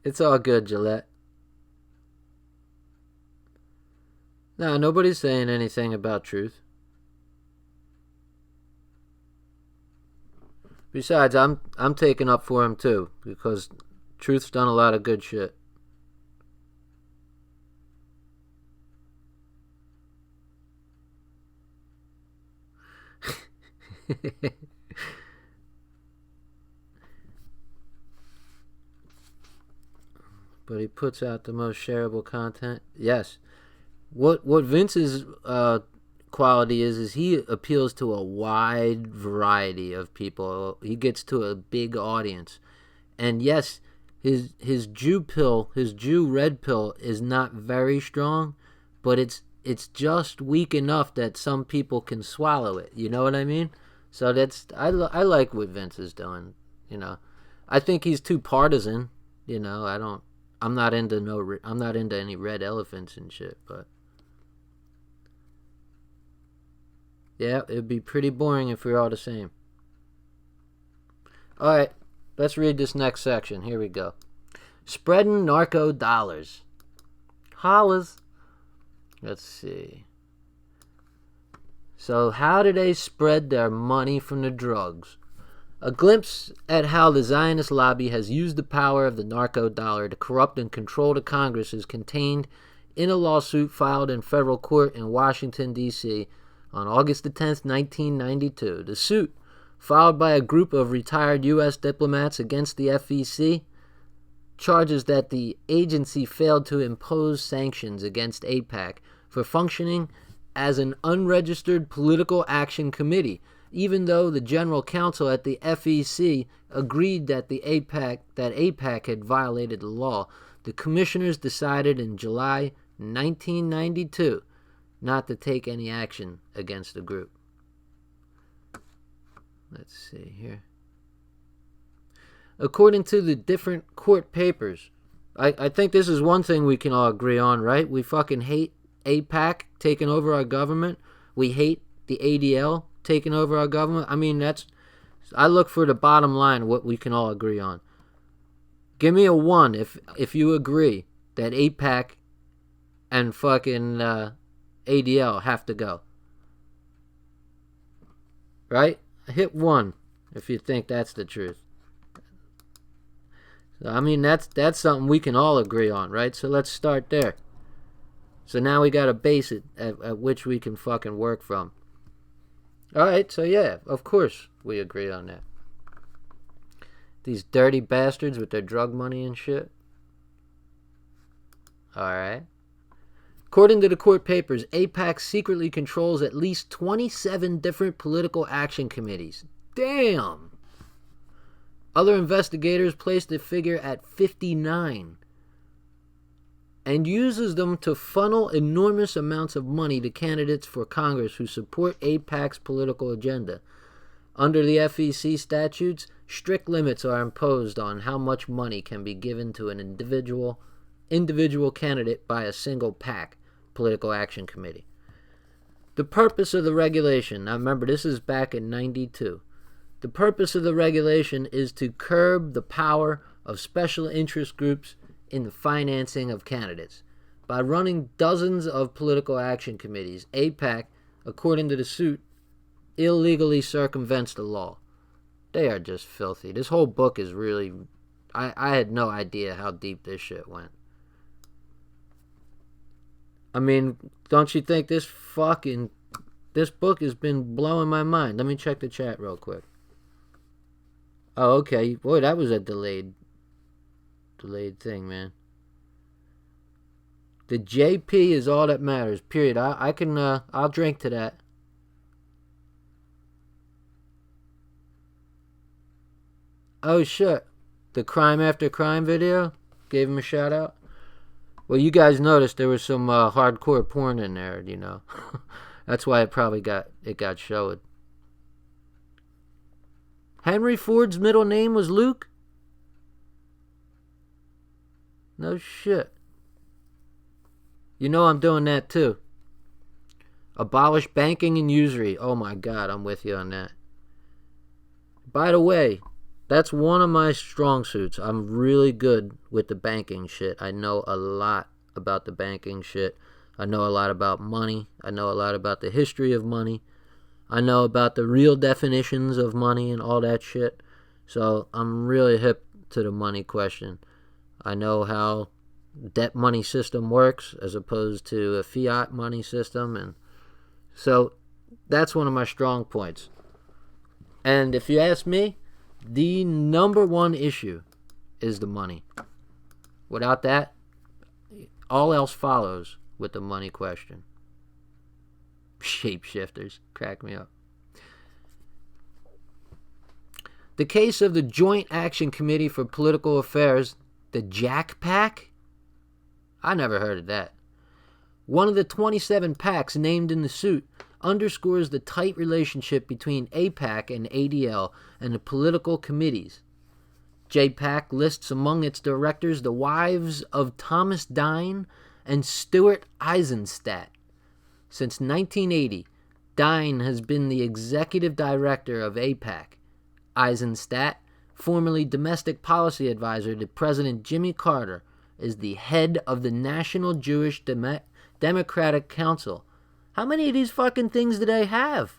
It's all good, Gillette. No, nobody's saying anything about truth. Besides, I'm taking up for him too, because Truth's done a lot of good shit. But he puts out the most shareable content. Yes. What Vince's quality is he appeals to a wide variety of people. He gets to a big audience. And yes, his Jew pill, his Jew red pill is not very strong, but it's just weak enough that some people can swallow it. You know what I mean? So I like what Vince is doing. I think he's too partisan. I'm not into any red elephants and shit, but yeah, it'd be pretty boring if we were all the same. All right, let's read this next section. Here we go. Spreading narco dollars. Hollers. Let's see. So, how do they spread their money from the drugs? A glimpse at how the Zionist lobby has used the power of the narco dollar to corrupt and control the Congress is contained in a lawsuit filed in federal court in Washington, D.C. on August the 10th, 1992. The suit, filed by a group of retired U.S. diplomats against the FEC, charges that the agency failed to impose sanctions against AIPAC for functioning as an unregistered political action committee, even though the general counsel at the FEC agreed that AIPAC had violated the law. The commissioners decided in July 1992 not to take any action against the group. Let's see here. According to the different court papers, I think this is one thing we can all agree on, right? We fucking hate AIPAC taking over our government. We hate the ADL taking over our government. I mean, I look for the bottom line, what we can all agree on. Give me a 1 if you agree that AIPAC and fucking ADL have to go. Right? Hit 1 if you think that's the truth. So, I mean, that's something we can all agree on, right? So let's start there. So now we got a base at which we can fucking work from. Alright, so yeah, of course we agree on that. These dirty bastards with their drug money and shit. Alright. According to the court papers, AIPAC secretly controls at least 27 different political action committees. Damn! Other investigators placed the figure at 59 and uses them to funnel enormous amounts of money to candidates for Congress who support AIPAC's political agenda. Under the FEC statutes, strict limits are imposed on how much money can be given to an individual candidate by a single PAC, Political Action Committee. The purpose of the regulation, now remember this is back in 92. The purpose of the regulation is to curb the power of special interest groups in the financing of candidates. By running dozens of political action committees, AIPAC, according to the suit, illegally circumvents the law. They are just filthy. This whole book is really... I had no idea how deep this shit went. I mean, don't you think this book has been blowing my mind? Let me check the chat real quick. Oh, okay. Boy, that was a delayed thing, man. The JP is all that matters, period. I'll drink to that. Oh, shit. The Crime After Crime video? Gave him a shout out? Well, you guys noticed there was some hardcore porn in there, you know. That's why it probably got showed. Henry Ford's middle name was Luke? No shit. You know I'm doing that too. Abolish banking and usury. Oh my God, I'm with you on that. By the way, that's one of my strong suits. I'm really good with the banking shit. I know a lot about the banking shit. I know a lot about money. I know a lot about the history of money. I know about the real definitions of money and all that shit. So I'm really hip to the money question. I know how debt money system works as opposed to a fiat money system. And so that's one of my strong points. And if you ask me, the number one issue is the money. Without that, all else follows with the money question. Shapeshifters crack me up. The case of the Joint Action Committee for Political Affairs, the Jack PAC? I never heard of that. One of the 27 PACs named in the suit underscores the tight relationship between AIPAC and ADL and the political committees. JPAC lists among its directors the wives of Thomas Dine and Stuart Eisenstadt. Since 1980, Dine has been the executive director of AIPAC. Eisenstadt, formerly domestic policy advisor to President Jimmy Carter, is the head of the National Jewish Democratic Council. How many of these fucking things do they have?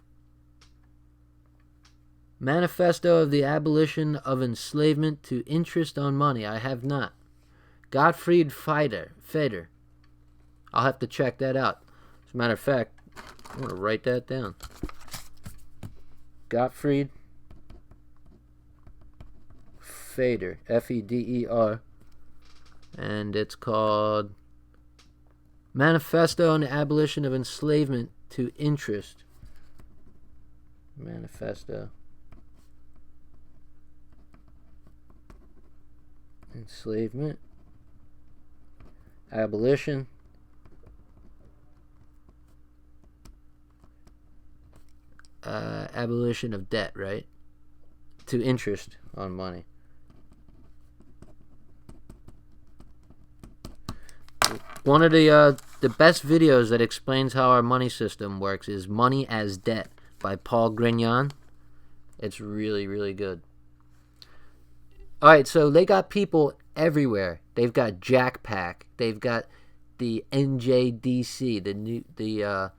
Manifesto of the Abolition of Enslavement to Interest on Money. I have not. Gottfried Feder. I'll have to check that out. As a matter of fact, I'm going to write that down. Gottfried Feder. Feder. And it's called Manifesto on the Abolition of Enslavement to interest. Manifesto. Enslavement. Abolition. Abolition of debt, right? To interest on money. One of the best videos that explains how our money system works is Money as Debt by Paul Grignon. It's really, really good. All right, so they got people everywhere. They've got Jack Pack. They've got the NJDC, the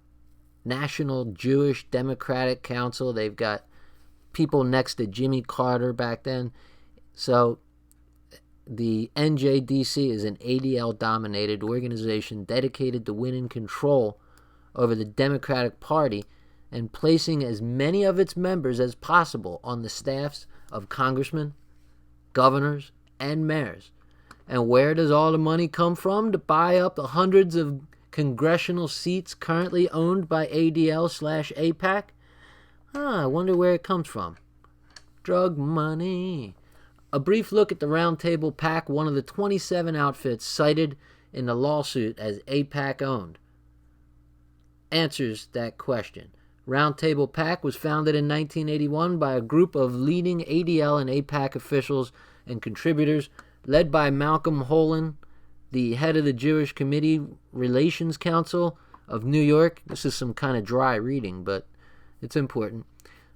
National Jewish Democratic Council. They've got people next to Jimmy Carter back then. So the NJDC is an ADL-dominated organization dedicated to winning control over the Democratic Party and placing as many of its members as possible on the staffs of congressmen, governors, and mayors. And where does all the money come from to buy up the hundreds of congressional seats currently owned by ADL/AIPAC? I wonder where it comes from. Drug money. A brief look at the Round Table PAC, one of the 27 outfits cited in the lawsuit as AIPAC owned, answers that question. Round Table PAC was founded in 1981 by a group of leading ADL and AIPAC officials and contributors led by Malcolm Holan, the head of the Jewish Committee Relations Council of New York. This is some kind of dry reading, but it's important.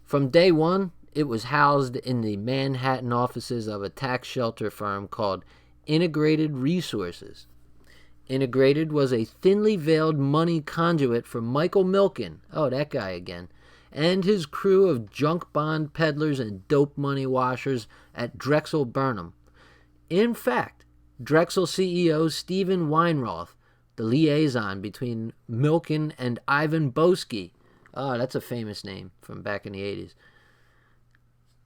From day one, it was housed in the Manhattan offices of a tax shelter firm called Integrated Resources. Integrated was a thinly veiled money conduit for Michael Milken, that guy again, and his crew of junk bond peddlers and dope money washers at Drexel Burnham. In fact, Drexel CEO Stephen Weinroth, the liaison between Milken and Ivan Boesky, that's a famous name from back in the 80s.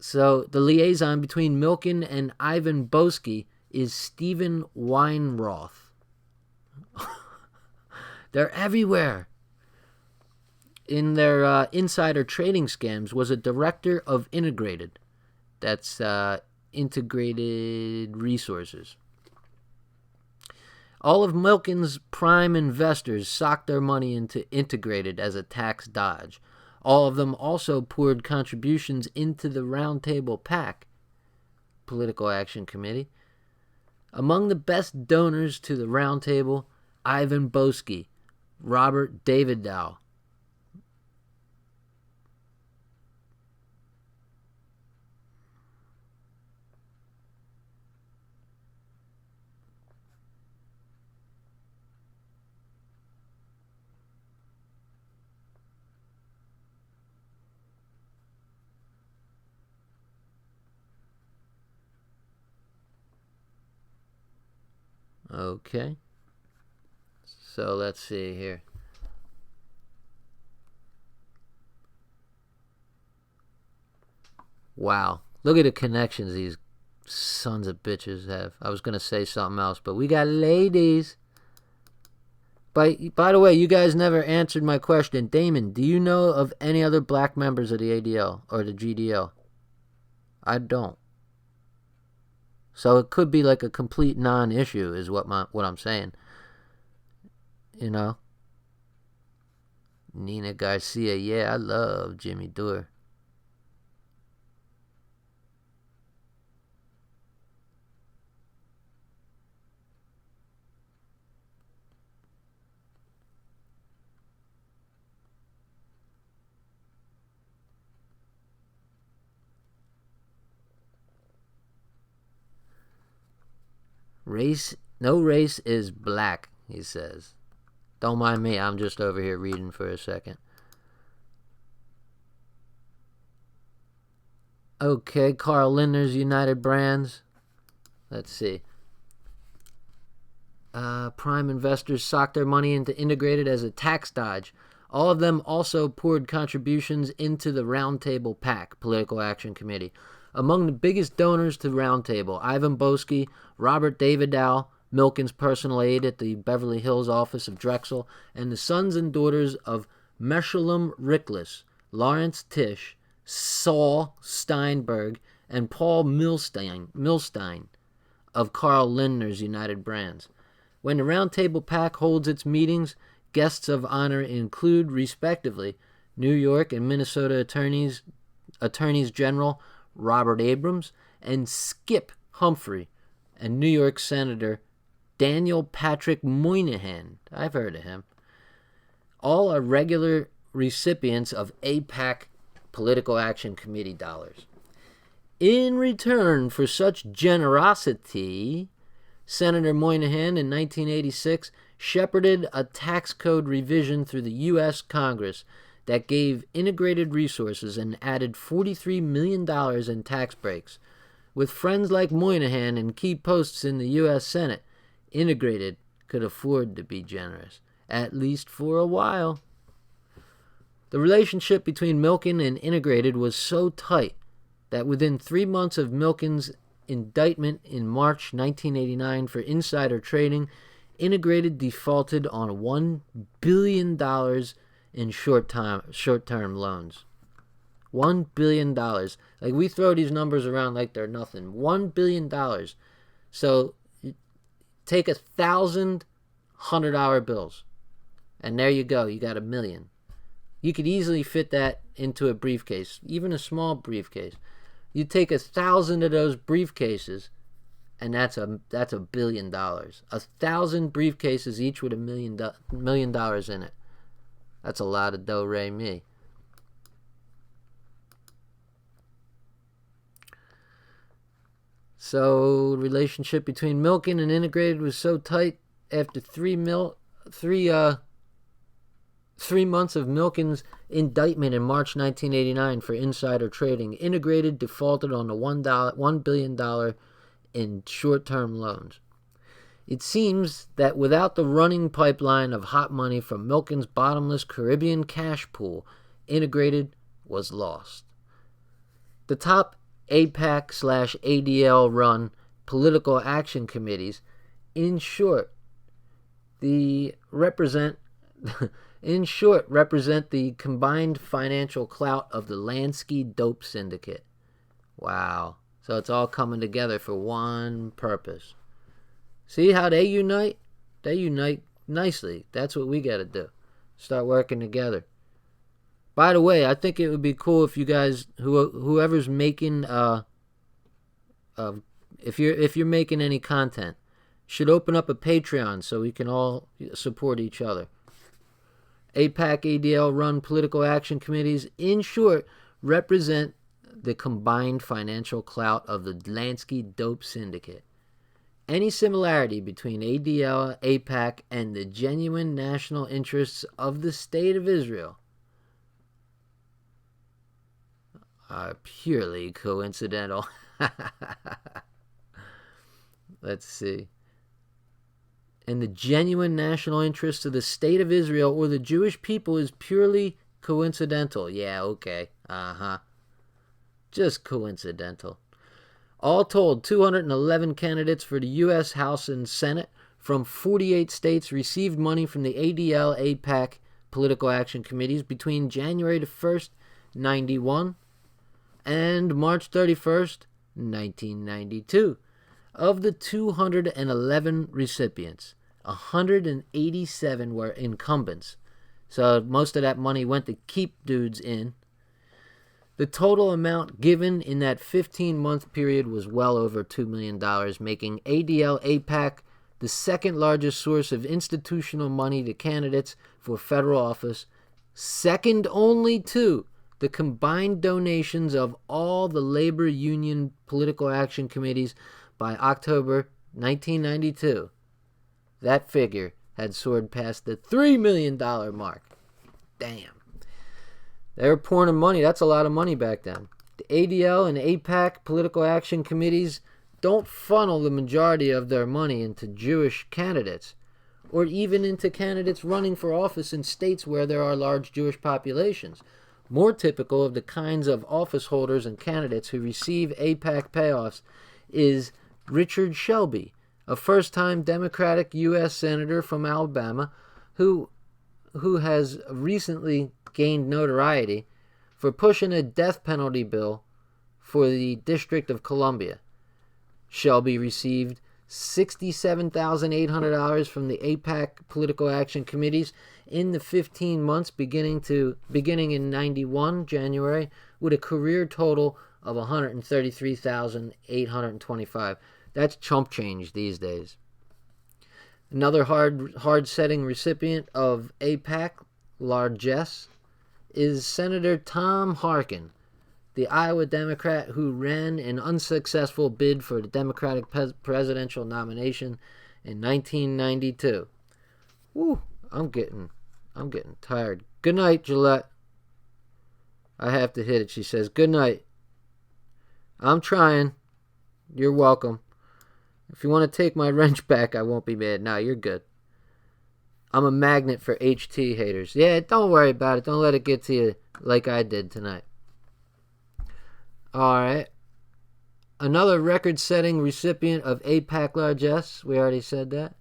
So the liaison between Milken and Ivan Boesky is Stephen Weinroth. They're everywhere. In their insider trading scams was a director of Integrated. That's Integrated Resources. All of Milken's prime investors socked their money into Integrated as a tax dodge. All of them also poured contributions into the Round Table PAC, Political Action Committee. Among the best donors to the Round Table, Ivan Boesky, Robert Davidow, okay. So let's see here. Wow. Look at the connections these sons of bitches have. I was going to say something else, but we got ladies. By the way, you guys never answered my question. Damon, do you know of any other black members of the ADL or the GDL? I don't. So it could be like a complete non-issue is what I'm saying. You know? Nina Garcia, yeah, I love Jimmy Dore. No race is black, he says. Don't mind me, I'm just over here reading for a second. Okay, Carl Lindner's United Brands. Let's see. Prime investors socked their money into Integrated as a tax dodge. All of them also poured contributions into the Round Table PAC, Political Action Committee. Among the biggest donors to Round Table, Ivan Boesky, Robert Davidow, Milken's personal aide at the Beverly Hills office of Drexel, and the sons and daughters of Meshulam Rickless, Lawrence Tisch, Saul Steinberg, and Paul Milstein of Carl Lindner's United Brands. When the Roundtable Pack holds its meetings, guests of honor include, respectively, New York and Minnesota Attorneys General Robert Abrams and Skip Humphrey, and New York Senator Daniel Patrick Moynihan. I've heard of him. All are regular recipients of AIPAC Political Action Committee dollars. In return for such generosity, Senator Moynihan in 1986 shepherded a tax code revision through the U.S. Congress that gave Integrated Resources and added $43 million in tax breaks. With friends like Moynihan in key posts in the U.S. Senate, Integrated could afford to be generous, at least for a while. The relationship between Milken and Integrated was so tight that within 3 months of Milken's indictment in March 1989 for insider trading, Integrated defaulted on $1 billion in short-term loans. $1 billion. Like, we throw these numbers around like they're nothing. $1 billion. So take 1,000 $100 bills, and there you go. You got $1 million. You could easily fit that into a briefcase, even a small briefcase. You take 1,000 of those briefcases, and that's $1 billion. 1,000 briefcases, each with $1 million in it. That's a lot of do-re-mi. So, the relationship between Milken and Integrated was so tight. After 3 months of Milken's indictment in March 1989 for insider trading, Integrated defaulted on the $1 billion in short-term loans. It seems that without the running pipeline of hot money from Milken's bottomless Caribbean cash pool, Integrated was lost. The top AIPAC/ADL run political action committees, in short, represent the combined financial clout of the Lansky dope syndicate. Wow. So it's all coming together for one purpose. See how they unite? They unite nicely. That's what we got to do. Start working together. By the way, I think it would be cool if you guys, whoever's making, if you're making any content, should open up a Patreon so we can all support each other. AIPAC, ADL run political action committees, in short, represent the combined financial clout of the Lansky dope syndicate. Any similarity between ADL, AIPAC, and the genuine national interests of the State of Israel are purely coincidental. Let's see. And the genuine national interests of the State of Israel or the Jewish people is purely coincidental. Yeah, okay. Just coincidental. All told, 211 candidates for the U.S. House and Senate from 48 states received money from the ADL, AIPAC political action committees between January 1st, 1991 and March 31st, 1992. Of the 211 recipients, 187 were incumbents. So most of that money went to keep dudes in. The total amount given in that 15-month period was well over $2 million, making ADL AIPAC the second largest source of institutional money to candidates for federal office, second only to the combined donations of all the labor union political action committees by October 1992. That figure had soared past the $3 million mark. Damn. They were pouring money. That's a lot of money back then. The ADL and AIPAC political action committees don't funnel the majority of their money into Jewish candidates, or even into candidates running for office in states where there are large Jewish populations. More typical of the kinds of office holders and candidates who receive AIPAC payoffs is Richard Shelby, a first-time Democratic U.S. Senator from Alabama who who has recently gained notoriety for pushing a death penalty bill for the District of Columbia. Shelby received $67,800 from the APAC political action committees in the 15 months beginning in 91 January, with a career total of $133,825. That's chump change these days. Another hard-setting recipient of APAC largesse is Senator Tom Harkin, the Iowa Democrat who ran an unsuccessful bid for the Democratic presidential nomination in 1992. Woo, I'm getting tired. Good night, Gillette. I have to hit it. She says, good night. I'm trying. You're welcome. If you want to take my wrench back, I won't be mad. No, you're good. I'm a magnet for HT haters. Yeah, don't worry about it. Don't let it get to you like I did tonight. Alright. Another record-setting recipient of APAC largesse. We already said that.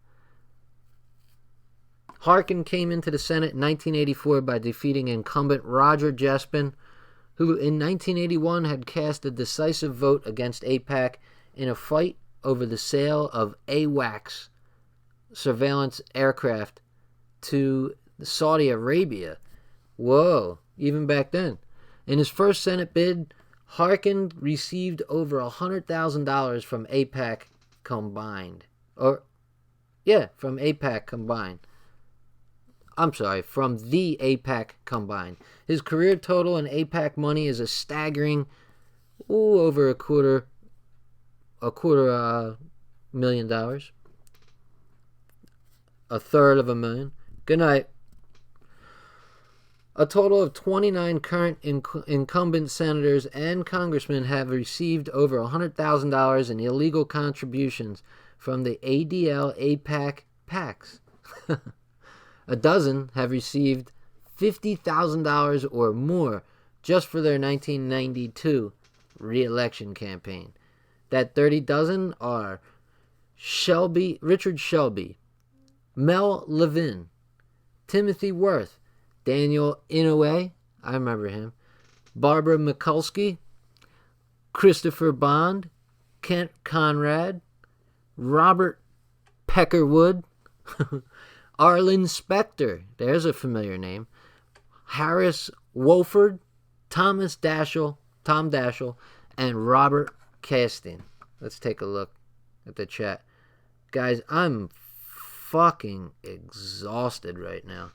Harkin came into the Senate in 1984 by defeating incumbent Roger Jespin, who in 1981 had cast a decisive vote against APAC in a fight over the sale of AWACS surveillance aircraft to Saudi Arabia. Whoa, even back then. In his first Senate bid, Harkin received over $100,000 from APAC combined. From APAC combined. I'm sorry, from the APAC combined. His career total in APAC money is a staggering, over a quarter million dollars. $350,000. Good night. A total of 29 current incumbent senators and congressmen have received over $100,000 in illegal contributions from the ADL APAC PACs. A dozen have received $50,000 or more just for their 1992 re-election campaign. That 30 dozen are Richard Shelby, Mel Levin, Timothy Worth, Daniel Inouye, I remember him, Barbara Mikulski, Christopher Bond, Kent Conrad, Robert Peckerwood, Arlen Specter, there's a familiar name, Harris Wolford, Tom Daschle, and Robert Casting. Let's take a look at the chat. Guys, I'm fucking exhausted right now.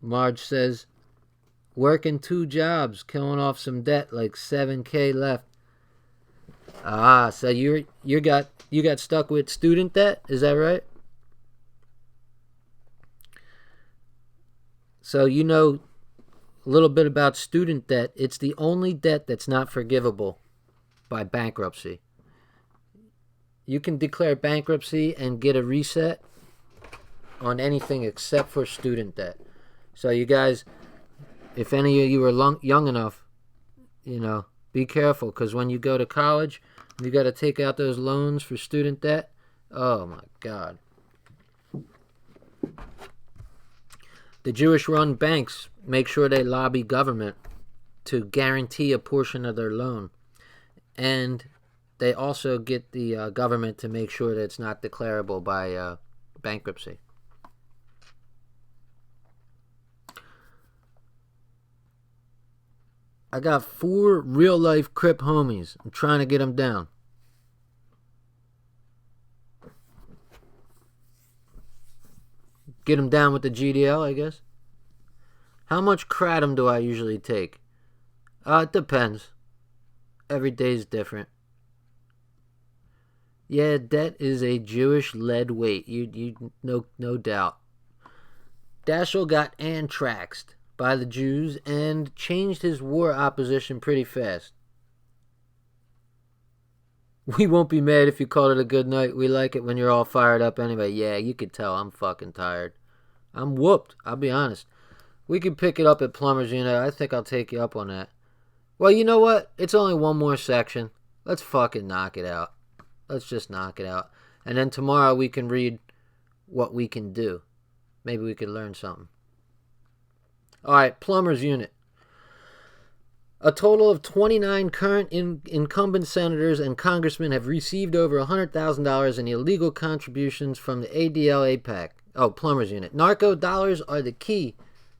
Marge says, working 2 jobs, killing off some debt, like $7,000 left. So you got stuck with student debt, is that right? So you know a little bit about student debt. It's the only debt that's not forgivable by bankruptcy. You can declare bankruptcy and get a reset on anything except for student debt. So you guys, if any of you are young enough, be careful, because when you go to college, you got to take out those loans for student debt. Oh my God. The Jewish-run banks make sure they lobby government to guarantee a portion of their loan. And they also get the government to make sure that it's not declarable by bankruptcy. I got 4 real-life Crip homies. I'm trying to get them down. Get them down with the GDL, I guess. How much kratom do I usually take? It depends. Every day's different. Yeah, debt is a Jewish lead weight. You no doubt. Daschle got anthraxed by the Jews and changed his war opposition pretty fast. We won't be mad if you called it a good night. We like it when you're all fired up anyway. Yeah, you could tell I'm fucking tired. I'm whooped, I'll be honest. We could pick it up at Plumber's Unit. I think I'll take you up on that. Well, you know what? It's only one more section. Let's fucking knock it out. Let's just knock it out. And then tomorrow we can read what we can do. Maybe we could learn something. All right, plumbers unit. A total of 29 current incumbent senators and congressmen have received over $100,000 in illegal contributions from the ADL APAC. Oh, plumbers unit. Narco dollars are the key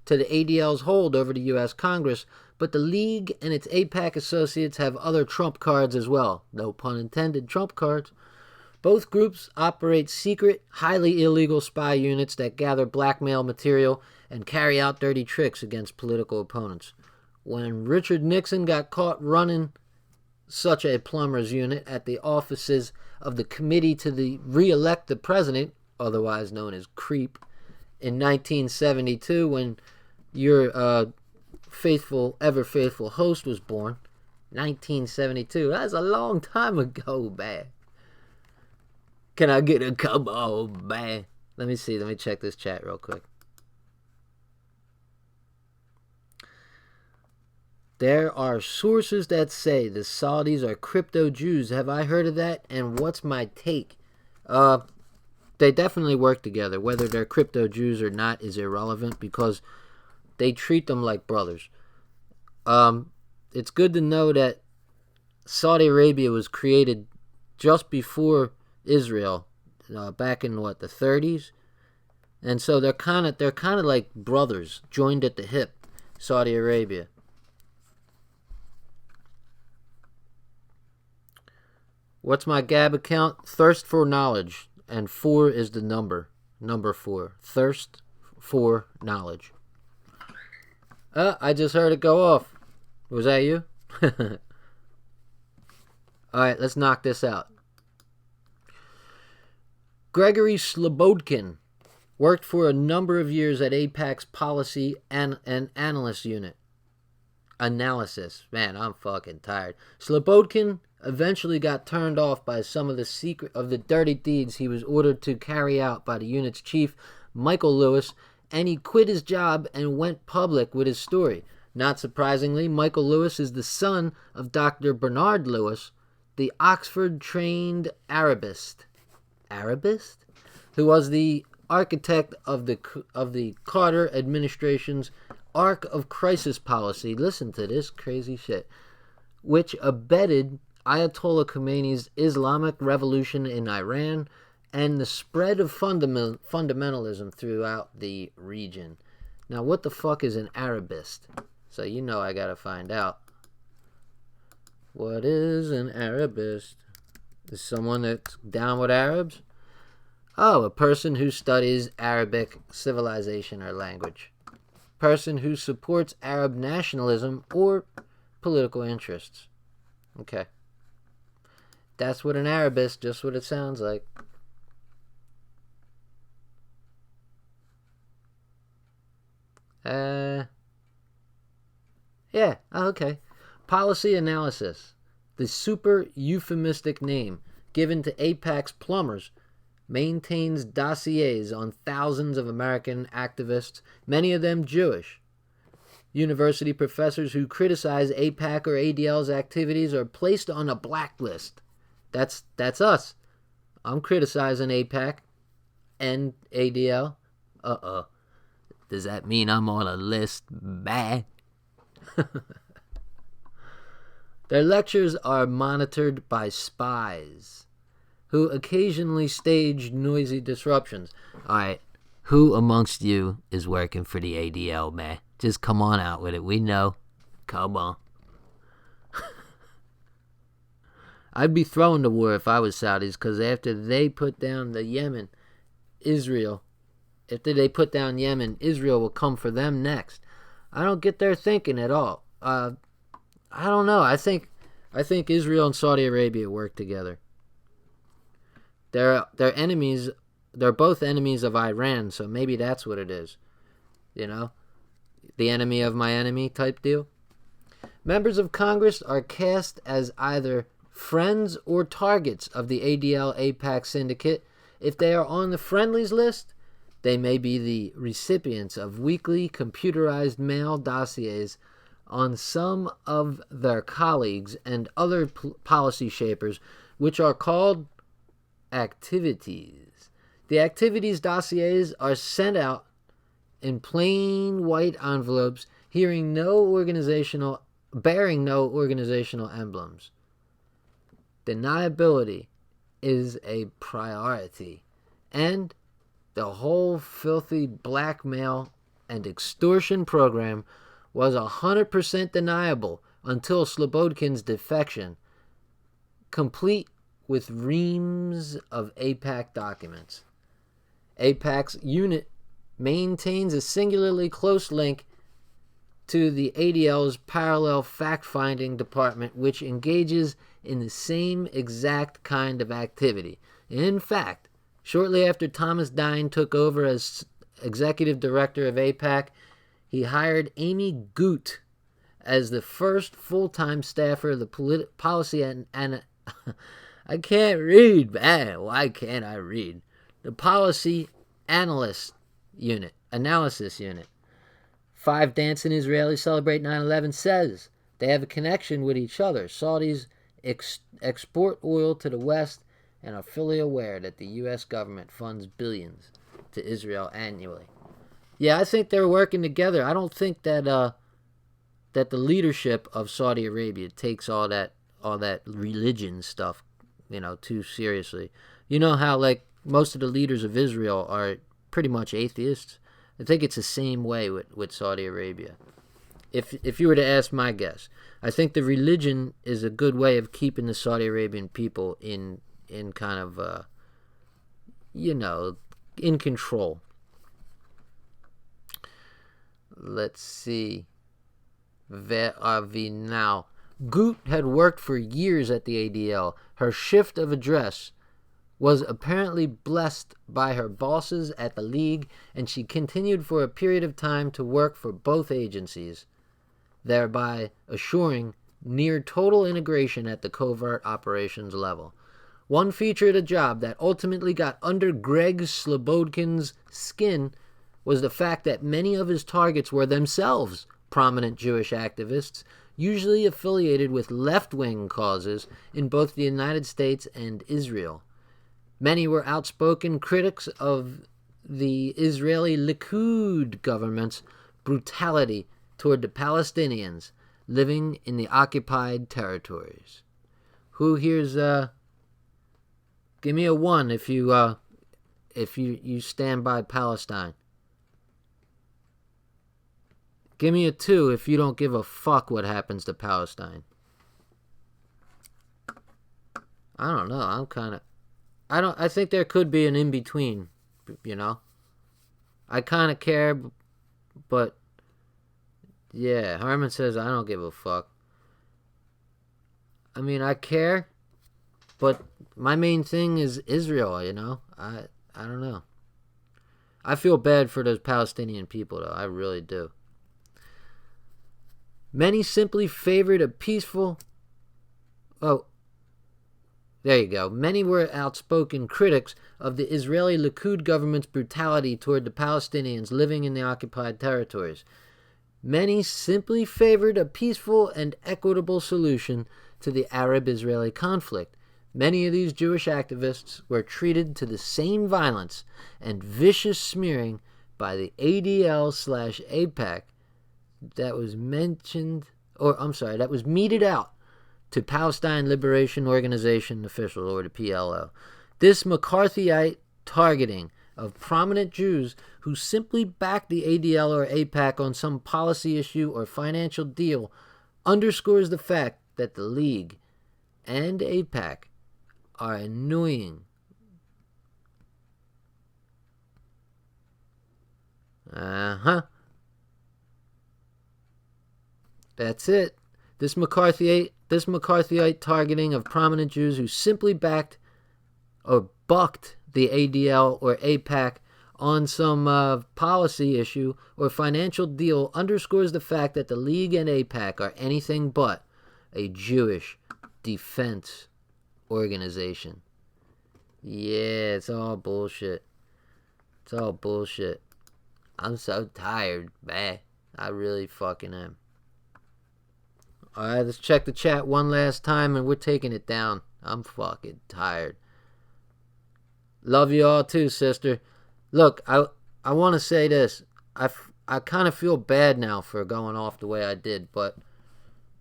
to the ADL's hold over the U.S. Congress, but the League and its APAC associates have other trump cards as well. No pun intended, trump cards. Both groups operate secret, highly illegal spy units that gather blackmail material and carry out dirty tricks against political opponents. When Richard Nixon got caught running such a plumbers unit at the offices of the Committee to re-elect the President, otherwise known as CREEP, in 1972, when your ever faithful host was born, 1972. That's a long time ago, man. Can I get a come on, man? Let me see. Let me check this chat real quick. There are sources that say the Saudis are crypto Jews. Have I heard of that? And what's my take? They definitely work together. Whether they're crypto Jews or not is irrelevant because they treat them like brothers. It's good to know that Saudi Arabia was created just before Israel, back in the 30s, and so they're kind of like brothers joined at the hip. Saudi Arabia. What's my Gab account? Thirst for knowledge, and 4 is the number 4. Thirst for knowledge. I just heard it go off. Was that you? All right, let's knock this out. Gregory Slobodkin worked for a number of years at AIPAC's policy and analyst unit. Analysis. Man, I'm fucking tired. Slobodkin eventually got turned off by some of the dirty deeds he was ordered to carry out by the unit's chief, Michael Lewis, and he quit his job and went public with his story. Not surprisingly, Michael Lewis is the son of Dr. Bernard Lewis, the Oxford-trained Arabist, who was the architect of the Carter administration's Arc of Crisis policy. Listen to this crazy shit, which abetted Ayatollah Khomeini's Islamic Revolution in Iran and the spread of fundamentalism throughout the region. Now, what the fuck is an Arabist? So you know I gotta find out. What is an Arabist? Is someone that's down with Arabs? Oh, a person who studies Arabic civilization or language. Person who supports Arab nationalism or political interests. Okay. That's what an Arabist, just what it sounds like. Yeah, okay. Policy analysis. The super euphemistic name given to AIPAC's plumbers maintains dossiers on thousands of American activists, many of them Jewish. University professors who criticize AIPAC or ADL's activities are placed on a blacklist. That's us. I'm criticizing AIPAC and ADL. Does that mean I'm on a list? Bah. Their lectures are monitored by spies who occasionally stage noisy disruptions. All right, who amongst you is working for the ADL, man? Just come on out with it. We know. Come on. I'd be throwing the war if I was Saudis, because after they put down Yemen, Israel will come for them next. I don't get their thinking at all. I don't know. I think Israel and Saudi Arabia work together. They're enemies. They're both enemies of Iran, so maybe that's what it is. You know, the enemy of my enemy type deal. Members of Congress are cast as either friends or targets of the ADL AIPAC syndicate. If they are on the friendlies list, they may be the recipients of weekly computerized mail dossiers on some of their colleagues and other policy shapers, which are called activities. The activities dossiers are sent out in plain white envelopes bearing no organizational emblems. Deniability is a priority, and the whole filthy blackmail and extortion program was 100% deniable until Slobodkin's defection, complete with reams of AIPAC documents. AIPAC's unit maintains a singularly close link to the ADL's parallel fact-finding department, which engages in the same exact kind of activity. In fact, shortly after Thomas Dine took over as executive director of AIPAC, he hired Amy Goot as the first full-time staffer of the policy and I can't read, man. Why can't I read? The policy analysis unit. 5 dancing Israelis celebrate 9/11 says they have a connection with each other. Saudis export oil to the West and are fully aware that the U.S. government funds billions to Israel annually. Yeah, I think they're working together. I don't think that that the leadership of Saudi Arabia takes all that religion stuff, too seriously. You know how like most of the leaders of Israel are pretty much atheists? I think it's the same way with Saudi Arabia. If you were to ask my guess, I think the religion is a good way of keeping the Saudi Arabian people in kind of in control. Let's see. Where are we now? Goot had worked for years at the ADL. Her shift of address was apparently blessed by her bosses at the League, and she continued for a period of time to work for both agencies, thereby assuring near total integration at the covert operations level. One feature of the job that ultimately got under Greg Slobodkin's skin was the fact that many of his targets were themselves prominent Jewish activists, usually affiliated with left-wing causes in both the United States and Israel. Many were outspoken critics of the Israeli Likud government's brutality toward the Palestinians living in the occupied territories. Who here's give me a 1 if you stand by Palestine. Give me a 2 if you don't give a fuck what happens to Palestine. I don't know. I think there could be an in-between, I kind of care, but yeah, Harmon says I don't give a fuck. I mean, I care, but my main thing is Israel, I don't know. I feel bad for those Palestinian people, though. I really do. Many simply favored a peaceful... Oh, there you go. Many were outspoken critics of the Israeli Likud government's brutality toward the Palestinians living in the occupied territories. Many simply favored a peaceful and equitable solution to the Arab-Israeli conflict. Many of these Jewish activists were treated to the same violence and vicious smearing by the ADL/AIPAC that was meted out to Palestine Liberation Organization officials, or the PLO. This McCarthyite targeting of prominent Jews who simply backed the ADL or AIPAC on some policy issue or financial deal underscores the fact that the League and AIPAC are annoying. That's it. This McCarthyite targeting of prominent Jews who simply backed or bucked the ADL or AIPAC on some policy issue or financial deal underscores the fact that the League and AIPAC are anything but a Jewish defense organization. Yeah, it's all bullshit. It's all bullshit. I'm so tired, man. I really fucking am. Alright, let's check the chat one last time and we're taking it down. I'm fucking tired. Love you all too, sister. Look, I want to say this. I kind of feel bad now for going off the way I did, but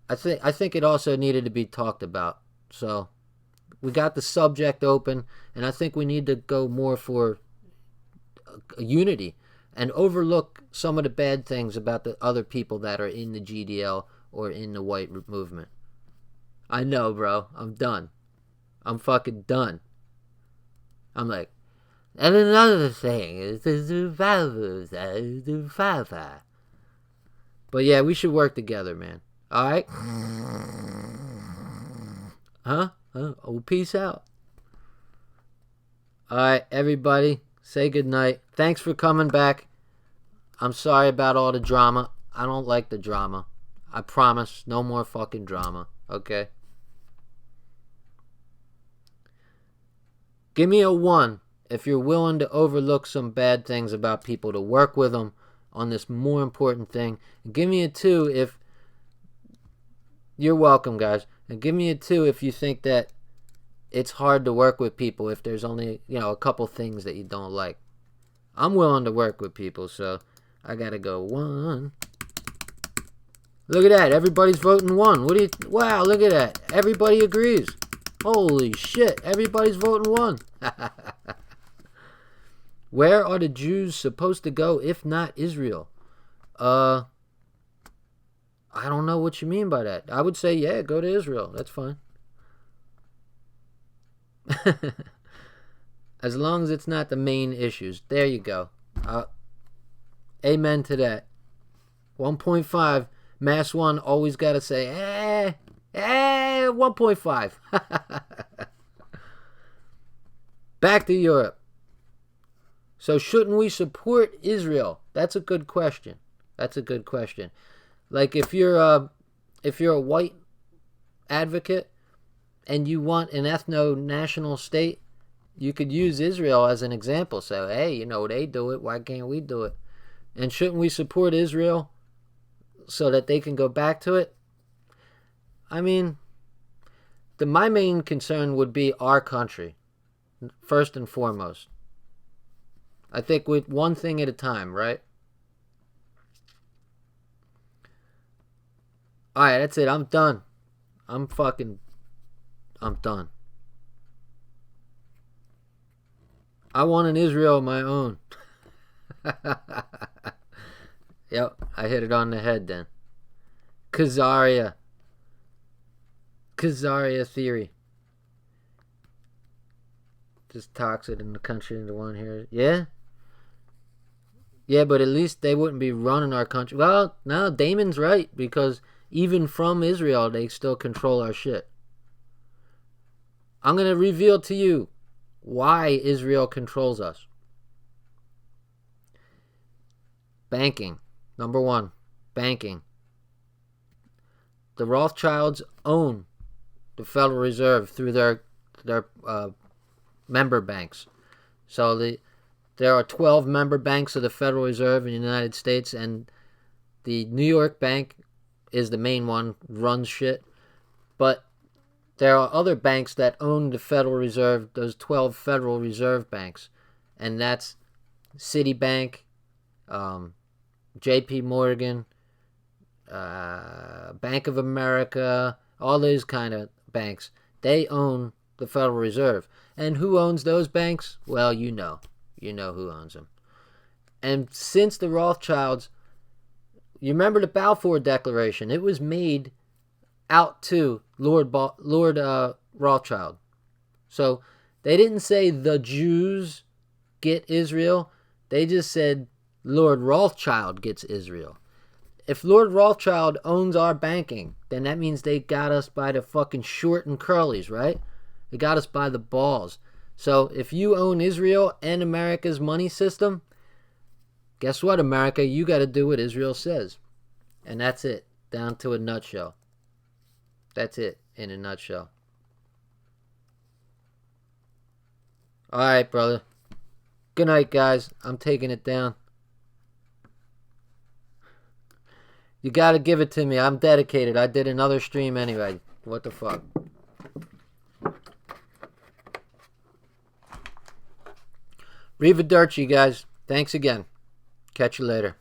I think it also needed to be talked about. So we got the subject open, and I think we need to go more for a unity and overlook some of the bad things about the other people that are in the GDL or in the white movement. I know, bro. I'm done. I'm fucking done. I'm like, and another thing is the But yeah, we should work together, man. Alright? Huh? Oh, peace out. Alright, everybody. Say goodnight. Thanks for coming back. I'm sorry about all the drama. I don't like the drama. I promise, no more fucking drama. Okay? Give me a 1 if you're willing to overlook some bad things about people, to work with them on this more important thing. And give me a 2 if... You're welcome, guys. And give me a 2 if you think that it's hard to work with people if there's only, a couple things that you don't like. I'm willing to work with people, so I gotta go 1. Look at that. Everybody's voting 1. Wow, look at that. Everybody agrees. Holy shit. Everybody's voting 1. Where are the Jews supposed to go if not Israel? I don't know what you mean by that. I would say, yeah, go to Israel. That's fine. As long as it's not the main issues. There you go. Amen to that. 1.5. Mass 1 always got to say, 1.5. Back to Europe. So shouldn't we support Israel? That's a good question. Like if you're a white advocate and you want an ethno-national state, you could use Israel as an example. So, hey, they do it. Why can't we do it? And shouldn't we support Israel so that they can go back to it? I mean, my main concern would be our country, first and foremost. I think with one thing at a time, right? Alright, that's it. I'm done. I'm done. I want an Israel of my own. Yep, I hit it on the head then. Khazaria theory. Just talks it in the country into one here. Yeah? Yeah, but at least they wouldn't be running our country. Well, no, Damon's right, because even from Israel, they still control our shit. I'm going to reveal to you why Israel controls us. Banking. Number 1, banking. The Rothschilds own the Federal Reserve through their member banks. So there are 12 member banks of the Federal Reserve in the United States, and the New York Bank is the main one, runs shit. But there are other banks that own the Federal Reserve, those 12 Federal Reserve banks. And that's Citibank, JP Morgan, Bank of America, all those kind of banks. They own the Federal Reserve. And who owns those banks? Well, you know. You know who owns them. And since the Rothschilds, you remember the Balfour Declaration, it was made out to Lord Rothschild. So they didn't say the Jews get Israel. They just said Lord Rothschild gets Israel. If Lord Rothschild owns our banking, then that means they got us by the fucking short and curlies, right? They got us by the balls. So if you own Israel and America's money system, guess what, America? You got to do what Israel says. And that's it. Down to a nutshell. That's it in a nutshell. All right, brother. Good night, guys. I'm taking it down. You got to give it to me. I'm dedicated. I did another stream anyway. What the fuck? Arrivederci, guys. Thanks again. Catch you later.